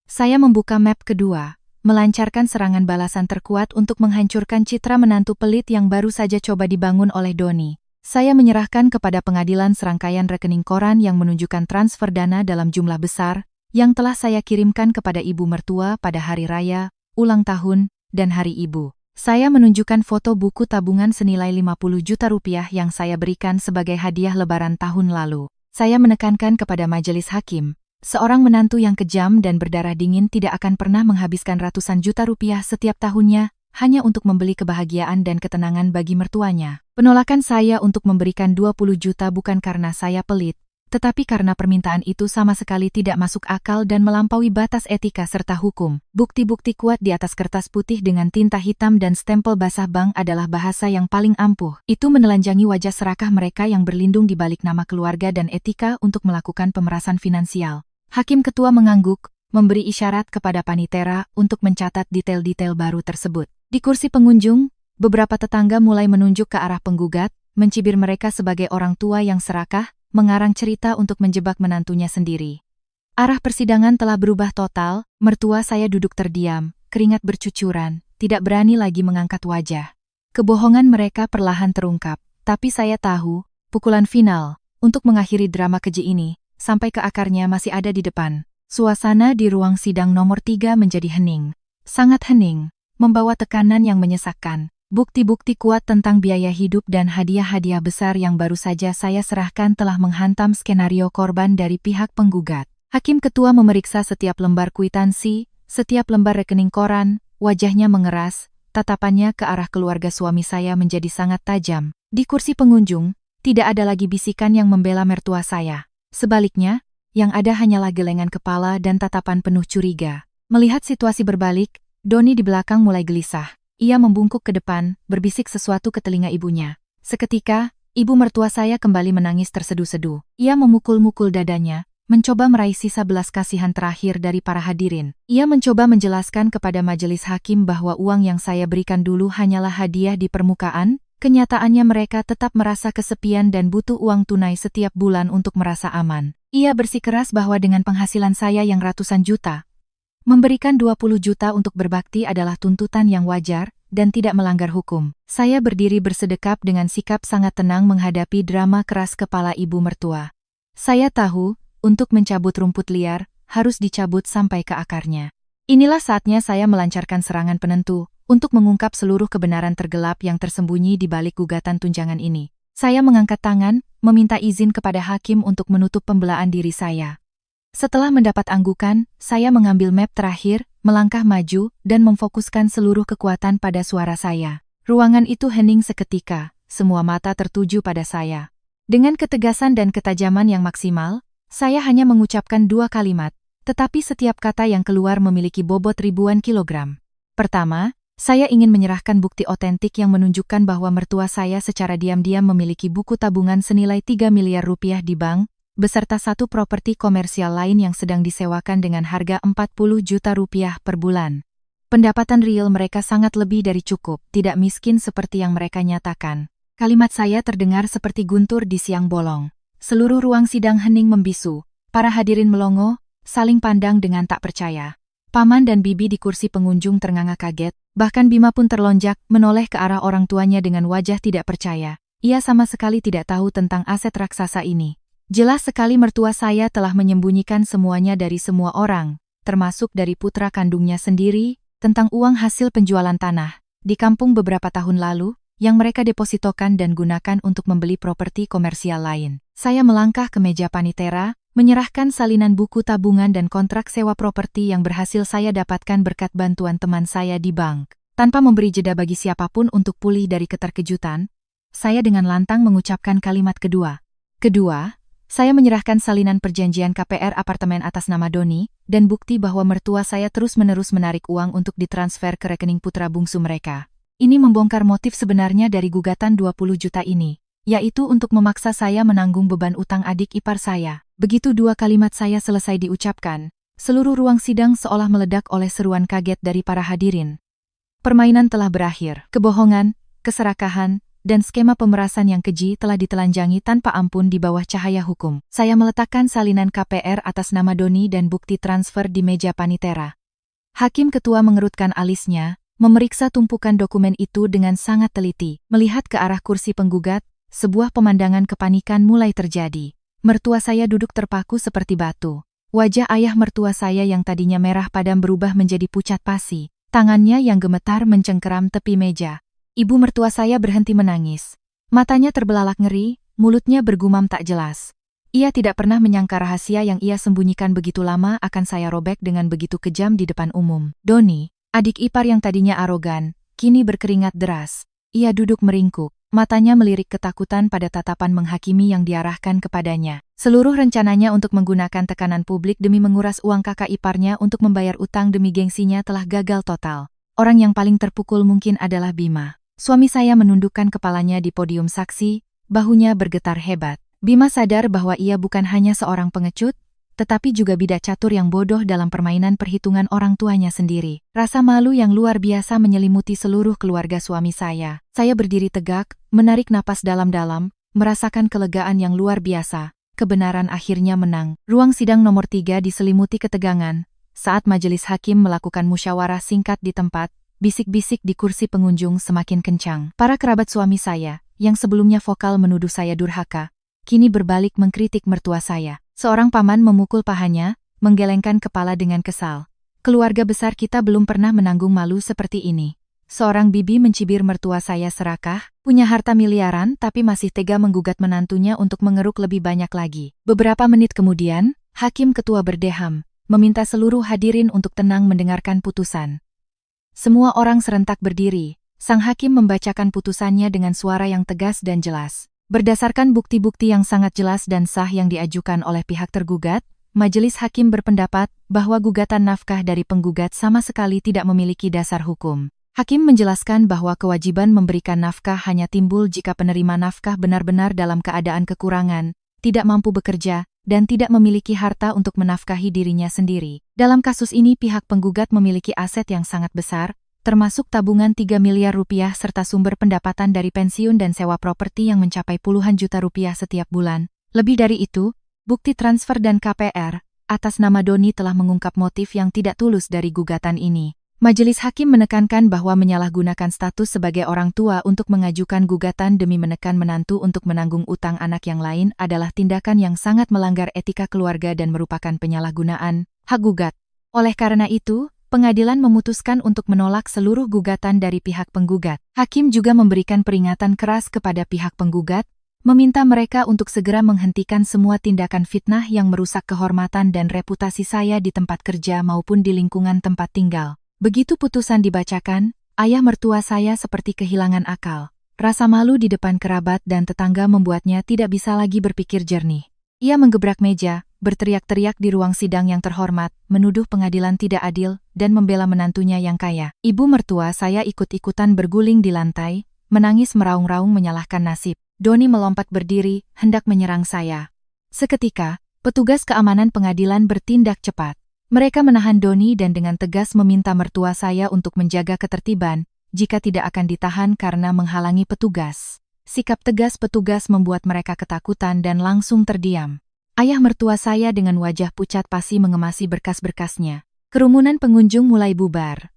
Saya membuka map kedua, melancarkan serangan balasan terkuat untuk menghancurkan citra menantu pelit yang baru saja coba dibangun oleh Doni. Saya menyerahkan kepada pengadilan serangkaian rekening koran yang menunjukkan transfer dana dalam jumlah besar yang telah saya kirimkan kepada ibu mertua pada hari raya, ulang tahun, dan hari ibu. Saya menunjukkan foto buku tabungan senilai 50 juta rupiah yang saya berikan sebagai hadiah lebaran tahun lalu. Saya menekankan kepada majelis hakim, seorang menantu yang kejam dan berdarah dingin tidak akan pernah menghabiskan ratusan juta rupiah setiap tahunnya hanya untuk membeli kebahagiaan dan ketenangan bagi mertuanya. Penolakan saya untuk memberikan 20 juta bukan karena saya pelit, tetapi karena permintaan itu sama sekali tidak masuk akal dan melampaui batas etika serta hukum. Bukti-bukti kuat di atas kertas putih dengan tinta hitam dan stempel basah bank adalah bahasa yang paling ampuh. Itu menelanjangi wajah serakah mereka yang berlindung di balik nama keluarga dan etika untuk melakukan pemerasan finansial. Hakim ketua mengangguk, memberi isyarat kepada panitera untuk mencatat detail-detail baru tersebut. Di kursi pengunjung, beberapa tetangga mulai menunjuk ke arah penggugat, mencibir mereka sebagai orang tua yang serakah, mengarang cerita untuk menjebak menantunya sendiri. Arah persidangan telah berubah total, mertua saya duduk terdiam, keringat bercucuran, tidak berani lagi mengangkat wajah. Kebohongan mereka perlahan terungkap, tapi saya tahu, pukulan final, untuk mengakhiri drama keji ini, sampai ke akarnya masih ada di depan. Suasana di ruang sidang nomor 3 menjadi hening. Sangat hening, membawa tekanan yang menyesakkan. Bukti-bukti kuat tentang biaya hidup dan hadiah-hadiah besar yang baru saja saya serahkan telah menghantam skenario korban dari pihak penggugat. Hakim ketua memeriksa setiap lembar kwitansi, setiap lembar rekening koran, wajahnya mengeras, tatapannya ke arah keluarga suami saya menjadi sangat tajam. Di kursi pengunjung, tidak ada lagi bisikan yang membela mertua saya. Sebaliknya, yang ada hanyalah gelengan kepala dan tatapan penuh curiga. Melihat situasi berbalik, Doni di belakang mulai gelisah. Ia membungkuk ke depan, berbisik sesuatu ke telinga ibunya. Seketika, ibu mertua saya kembali menangis terseduh-seduh. Ia memukul-mukul dadanya, mencoba meraih sisa belas kasihan terakhir dari para hadirin. Ia mencoba menjelaskan kepada majelis hakim bahwa uang yang saya berikan dulu hanyalah hadiah di permukaan, kenyataannya mereka tetap merasa kesepian dan butuh uang tunai setiap bulan untuk merasa aman. Ia bersikeras bahwa dengan penghasilan saya yang ratusan juta, memberikan 20 juta untuk berbakti adalah tuntutan yang wajar dan tidak melanggar hukum. Saya berdiri bersedekap dengan sikap sangat tenang menghadapi drama keras kepala ibu mertua. Saya tahu, untuk mencabut rumput liar, harus dicabut sampai ke akarnya. Inilah saatnya saya melancarkan serangan penentu, untuk mengungkap seluruh kebenaran tergelap yang tersembunyi di balik gugatan tunjangan ini. Saya mengangkat tangan, meminta izin kepada hakim untuk menutup pembelaan diri saya. Setelah mendapat anggukan, saya mengambil map terakhir, melangkah maju, dan memfokuskan seluruh kekuatan pada suara saya. Ruangan itu hening seketika, semua mata tertuju pada saya. Dengan ketegasan dan ketajaman yang maksimal, saya hanya mengucapkan 2 kalimat, tetapi setiap kata yang keluar memiliki bobot ribuan kilogram. Pertama, saya ingin menyerahkan bukti otentik yang menunjukkan bahwa mertua saya secara diam-diam memiliki buku tabungan senilai 3 miliar rupiah di bank, beserta satu properti komersial lain yang sedang disewakan dengan harga 40 juta rupiah per bulan. Pendapatan real mereka sangat lebih dari cukup, tidak miskin seperti yang mereka nyatakan. Kalimat saya terdengar seperti guntur di siang bolong. Seluruh ruang sidang hening membisu, para hadirin melongo, saling pandang dengan tak percaya. Paman dan bibi di kursi pengunjung ternganga kaget, bahkan Bima pun terlonjak, menoleh ke arah orang tuanya dengan wajah tidak percaya. Ia sama sekali tidak tahu tentang aset raksasa ini. Jelas sekali mertua saya telah menyembunyikan semuanya dari semua orang, termasuk dari putra kandungnya sendiri, tentang uang hasil penjualan tanah di kampung beberapa tahun lalu, yang mereka depositokan dan gunakan untuk membeli properti komersial lain. Saya melangkah ke meja panitera, menyerahkan salinan buku tabungan dan kontrak sewa properti yang berhasil saya dapatkan berkat bantuan teman saya di bank. Tanpa memberi jeda bagi siapapun untuk pulih dari keterkejutan, saya dengan lantang mengucapkan kalimat kedua. Saya menyerahkan salinan perjanjian KPR apartemen atas nama Doni, dan bukti bahwa mertua saya terus-menerus menarik uang untuk ditransfer ke rekening putra bungsu mereka. Ini membongkar motif sebenarnya dari gugatan 20 juta ini, yaitu untuk memaksa saya menanggung beban utang adik ipar saya. Begitu 2 kalimat saya selesai diucapkan, seluruh ruang sidang seolah meledak oleh seruan kaget dari para hadirin. Permainan telah berakhir. Kebohongan, keserakahan, dan skema pemerasan yang keji telah ditelanjangi tanpa ampun di bawah cahaya hukum. Saya meletakkan salinan KPR atas nama Doni dan bukti transfer di meja panitera. Hakim ketua mengerutkan alisnya, memeriksa tumpukan dokumen itu dengan sangat teliti. Melihat ke arah kursi penggugat, sebuah pemandangan kepanikan mulai terjadi. Mertua saya duduk terpaku seperti batu. Wajah ayah mertua saya yang tadinya merah padam berubah menjadi pucat pasi. Tangannya yang gemetar mencengkeram tepi meja. Ibu mertua saya berhenti menangis. Matanya terbelalak ngeri, mulutnya bergumam tak jelas. Ia tidak pernah menyangka rahasia yang ia sembunyikan begitu lama akan saya robek dengan begitu kejam di depan umum. Doni, adik ipar yang tadinya arogan, kini berkeringat deras. Ia duduk meringkuk, matanya melirik ketakutan pada tatapan menghakimi yang diarahkan kepadanya. Seluruh rencananya untuk menggunakan tekanan publik demi menguras uang kakak iparnya untuk membayar utang demi gengsinya telah gagal total. Orang yang paling terpukul mungkin adalah Bima. Suami saya menundukkan kepalanya di podium saksi, bahunya bergetar hebat. Bima sadar bahwa ia bukan hanya seorang pengecut, tetapi juga bidak catur yang bodoh dalam permainan perhitungan orang tuanya sendiri. Rasa malu yang luar biasa menyelimuti seluruh keluarga suami saya. Saya berdiri tegak, menarik napas dalam-dalam, merasakan kelegaan yang luar biasa. Kebenaran akhirnya menang. Ruang sidang nomor 3 diselimuti ketegangan. Saat majelis hakim melakukan musyawarah singkat di tempat, bisik-bisik di kursi pengunjung semakin kencang. Para kerabat suami saya, yang sebelumnya vokal menuduh saya durhaka, kini berbalik mengkritik mertua saya. Seorang paman memukul pahanya, menggelengkan kepala dengan kesal. Keluarga besar kita belum pernah menanggung malu seperti ini. Seorang bibi mencibir mertua saya serakah, punya harta miliaran tapi masih tega menggugat menantunya untuk mengeruk lebih banyak lagi. Beberapa menit kemudian, hakim ketua berdeham, meminta seluruh hadirin untuk tenang mendengarkan putusan. Semua orang serentak berdiri. Sang hakim membacakan putusannya dengan suara yang tegas dan jelas. Berdasarkan bukti-bukti yang sangat jelas dan sah yang diajukan oleh pihak tergugat, majelis hakim berpendapat bahwa gugatan nafkah dari penggugat sama sekali tidak memiliki dasar hukum. Hakim menjelaskan bahwa kewajiban memberikan nafkah hanya timbul jika penerima nafkah benar-benar dalam keadaan kekurangan, tidak mampu bekerja, dan tidak memiliki harta untuk menafkahi dirinya sendiri. Dalam kasus ini pihak penggugat memiliki aset yang sangat besar, termasuk tabungan 3 miliar rupiah serta sumber pendapatan dari pensiun dan sewa properti yang mencapai puluhan juta rupiah setiap bulan. Lebih dari itu, bukti transfer dan KPR atas nama Doni telah mengungkap motif yang tidak tulus dari gugatan ini. Majelis hakim menekankan bahwa menyalahgunakan status sebagai orang tua untuk mengajukan gugatan demi menekan menantu untuk menanggung utang anak yang lain adalah tindakan yang sangat melanggar etika keluarga dan merupakan penyalahgunaan hak gugat. Oleh karena itu, pengadilan memutuskan untuk menolak seluruh gugatan dari pihak penggugat. Hakim juga memberikan peringatan keras kepada pihak penggugat, meminta mereka untuk segera menghentikan semua tindakan fitnah yang merusak kehormatan dan reputasi saya di tempat kerja maupun di lingkungan tempat tinggal. Begitu putusan dibacakan, ayah mertua saya seperti kehilangan akal. Rasa malu di depan kerabat dan tetangga membuatnya tidak bisa lagi berpikir jernih. Ia menggebrak meja, berteriak-teriak di ruang sidang yang terhormat, menuduh pengadilan tidak adil, dan membela menantunya yang kaya. Ibu mertua saya ikut-ikutan berguling di lantai, menangis meraung-raung menyalahkan nasib. Doni melompat berdiri, hendak menyerang saya. Seketika, petugas keamanan pengadilan bertindak cepat. Mereka menahan Doni dan dengan tegas meminta mertua saya untuk menjaga ketertiban, jika tidak akan ditahan karena menghalangi petugas. Sikap tegas petugas membuat mereka ketakutan dan langsung terdiam. Ayah mertua saya dengan wajah pucat pasi mengemasi berkas-berkasnya. Kerumunan pengunjung mulai bubar.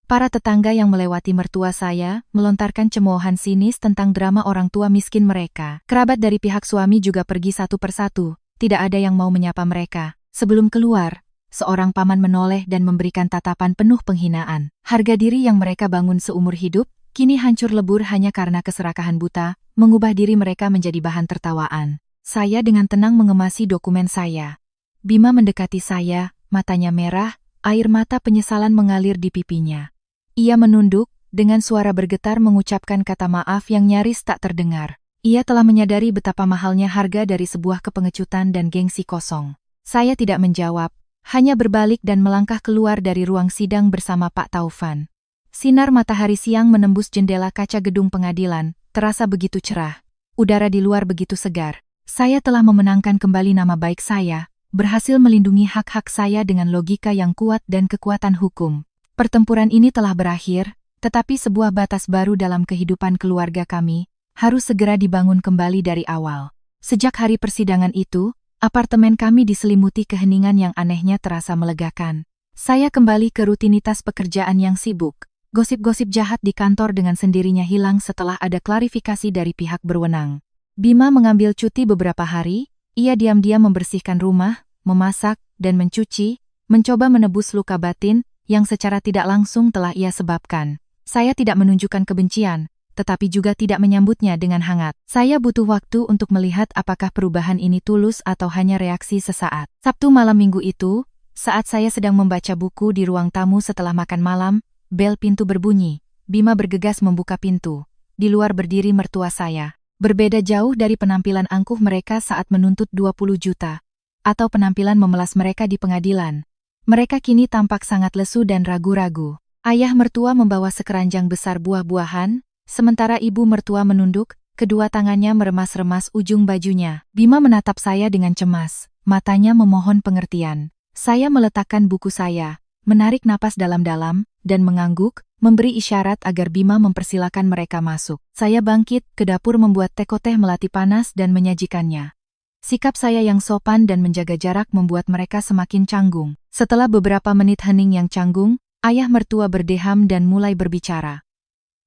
Para tetangga yang melewati mertua saya melontarkan cemoohan sinis tentang drama orang tua miskin mereka. Kerabat dari pihak suami juga pergi satu persatu, tidak ada yang mau menyapa mereka. Sebelum keluar, seorang paman menoleh dan memberikan tatapan penuh penghinaan. Harga diri yang mereka bangun seumur hidup, kini hancur lebur hanya karena keserakahan buta, mengubah diri mereka menjadi bahan tertawaan. Saya dengan tenang mengemasi dokumen saya. Bima mendekati saya, matanya merah, air mata penyesalan mengalir di pipinya. Ia menunduk, dengan suara bergetar mengucapkan kata maaf yang nyaris tak terdengar. Ia telah menyadari betapa mahalnya harga dari sebuah kepengecutan dan gengsi kosong. Saya tidak menjawab, hanya berbalik dan melangkah keluar dari ruang sidang bersama Pak Taufan. Sinar matahari siang menembus jendela kaca gedung pengadilan, terasa begitu cerah. Udara di luar begitu segar. Saya telah memenangkan kembali nama baik saya, berhasil melindungi hak-hak saya dengan logika yang kuat dan kekuatan hukum. Pertempuran ini telah berakhir, tetapi sebuah batas baru dalam kehidupan keluarga kami harus segera dibangun kembali dari awal. Sejak hari persidangan itu, apartemen kami diselimuti keheningan yang anehnya terasa melegakan. Saya kembali ke rutinitas pekerjaan yang sibuk. Gosip-gosip jahat di kantor dengan sendirinya hilang setelah ada klarifikasi dari pihak berwenang. Bima mengambil cuti beberapa hari, ia diam-diam membersihkan rumah, memasak, dan mencuci, mencoba menebus luka batin yang secara tidak langsung telah ia sebabkan. Saya tidak menunjukkan kebencian, tetapi juga tidak menyambutnya dengan hangat. Saya butuh waktu untuk melihat apakah perubahan ini tulus atau hanya reaksi sesaat. Sabtu malam minggu itu, saat saya sedang membaca buku di ruang tamu setelah makan malam, bel pintu berbunyi. Bima bergegas membuka pintu. Di luar berdiri mertua saya. Berbeda jauh dari penampilan angkuh mereka saat menuntut 20 juta. Atau penampilan memelas mereka di pengadilan. Mereka kini tampak sangat lesu dan ragu-ragu. Ayah mertua membawa sekeranjang besar buah-buahan, sementara ibu mertua menunduk, kedua tangannya meremas-remas ujung bajunya. Bima menatap saya dengan cemas, matanya memohon pengertian. Saya meletakkan buku saya, menarik napas dalam-dalam, dan mengangguk, memberi isyarat agar Bima mempersilakan mereka masuk. Saya bangkit ke dapur membuat teh melati panas dan menyajikannya. Sikap saya yang sopan dan menjaga jarak membuat mereka semakin canggung. Setelah beberapa menit hening yang canggung, ayah mertua berdeham dan mulai berbicara.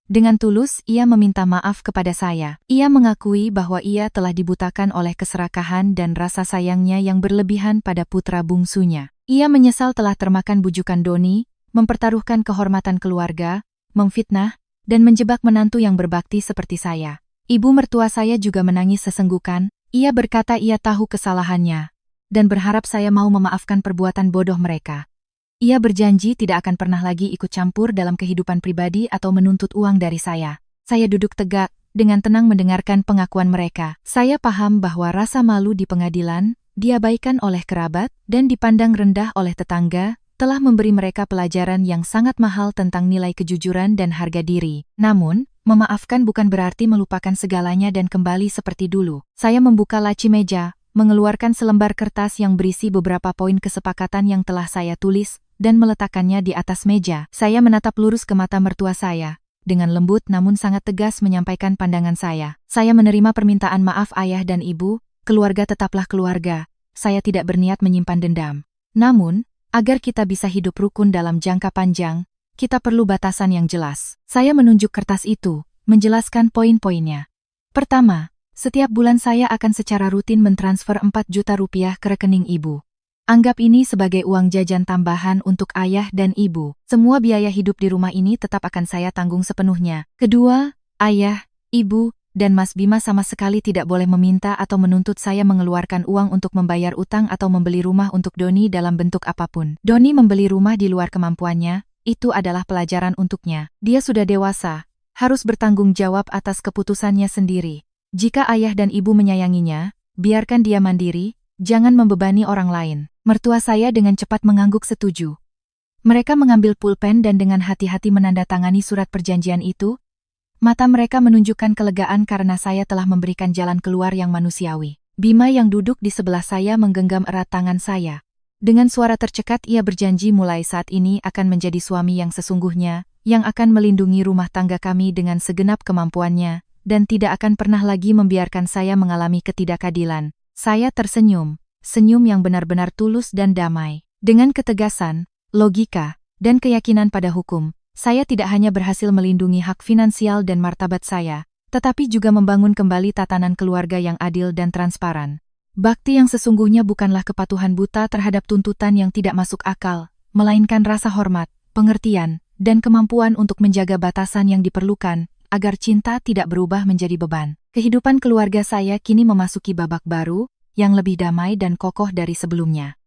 Dengan tulus, ia meminta maaf kepada saya. Ia mengakui bahwa ia telah dibutakan oleh keserakahan dan rasa sayangnya yang berlebihan pada putra bungsunya. Ia menyesal telah termakan bujukan Doni, mempertaruhkan kehormatan keluarga, memfitnah, dan menjebak menantu yang berbakti seperti saya. Ibu mertua saya juga menangis sesenggukan. Ia berkata ia tahu kesalahannya, dan berharap saya mau memaafkan perbuatan bodoh mereka. Ia berjanji tidak akan pernah lagi ikut campur dalam kehidupan pribadi atau menuntut uang dari saya. Saya duduk tegak, dengan tenang mendengarkan pengakuan mereka. Saya paham bahwa rasa malu di pengadilan, diabaikan oleh kerabat, dan dipandang rendah oleh tetangga, telah memberi mereka pelajaran yang sangat mahal tentang nilai kejujuran dan harga diri. Namun, memaafkan bukan berarti melupakan segalanya dan kembali seperti dulu. Saya membuka laci meja, mengeluarkan selembar kertas yang berisi beberapa poin kesepakatan yang telah saya tulis, dan meletakkannya di atas meja. Saya menatap lurus ke mata mertua saya. Dengan lembut namun sangat tegas menyampaikan pandangan saya. Saya menerima permintaan maaf ayah dan ibu, keluarga tetaplah keluarga. Saya tidak berniat menyimpan dendam. Namun, agar kita bisa hidup rukun dalam jangka panjang, kita perlu batasan yang jelas. Saya menunjuk kertas itu, menjelaskan poin-poinnya. Pertama, setiap bulan saya akan secara rutin mentransfer 4 juta rupiah ke rekening ibu. Anggap ini sebagai uang jajan tambahan untuk ayah dan ibu. Semua biaya hidup di rumah ini tetap akan saya tanggung sepenuhnya. Kedua, ayah, ibu, dan Mas Bima sama sekali tidak boleh meminta atau menuntut saya mengeluarkan uang untuk membayar utang atau membeli rumah untuk Doni dalam bentuk apapun. Doni membeli rumah di luar kemampuannya, itu adalah pelajaran untuknya. Dia sudah dewasa, harus bertanggung jawab atas keputusannya sendiri. Jika ayah dan ibu menyayanginya, biarkan dia mandiri, jangan membebani orang lain. Mertua saya dengan cepat mengangguk setuju. Mereka mengambil pulpen dan dengan hati-hati menandatangani surat perjanjian itu. Mata mereka menunjukkan kelegaan karena saya telah memberikan jalan keluar yang manusiawi. Bima yang duduk di sebelah saya menggenggam erat tangan saya. Dengan suara tercekat ia berjanji mulai saat ini akan menjadi suami yang sesungguhnya, yang akan melindungi rumah tangga kami dengan segenap kemampuannya, dan tidak akan pernah lagi membiarkan saya mengalami ketidakadilan. Saya tersenyum. Senyum yang benar-benar tulus dan damai. Dengan ketegasan, logika, dan keyakinan pada hukum, saya tidak hanya berhasil melindungi hak finansial dan martabat saya, tetapi juga membangun kembali tatanan keluarga yang adil dan transparan. Bakti yang sesungguhnya bukanlah kepatuhan buta terhadap tuntutan yang tidak masuk akal, melainkan rasa hormat, pengertian, dan kemampuan untuk menjaga batasan yang diperlukan, agar cinta tidak berubah menjadi beban. Kehidupan keluarga saya kini memasuki babak baru, yang lebih damai dan kokoh dari sebelumnya.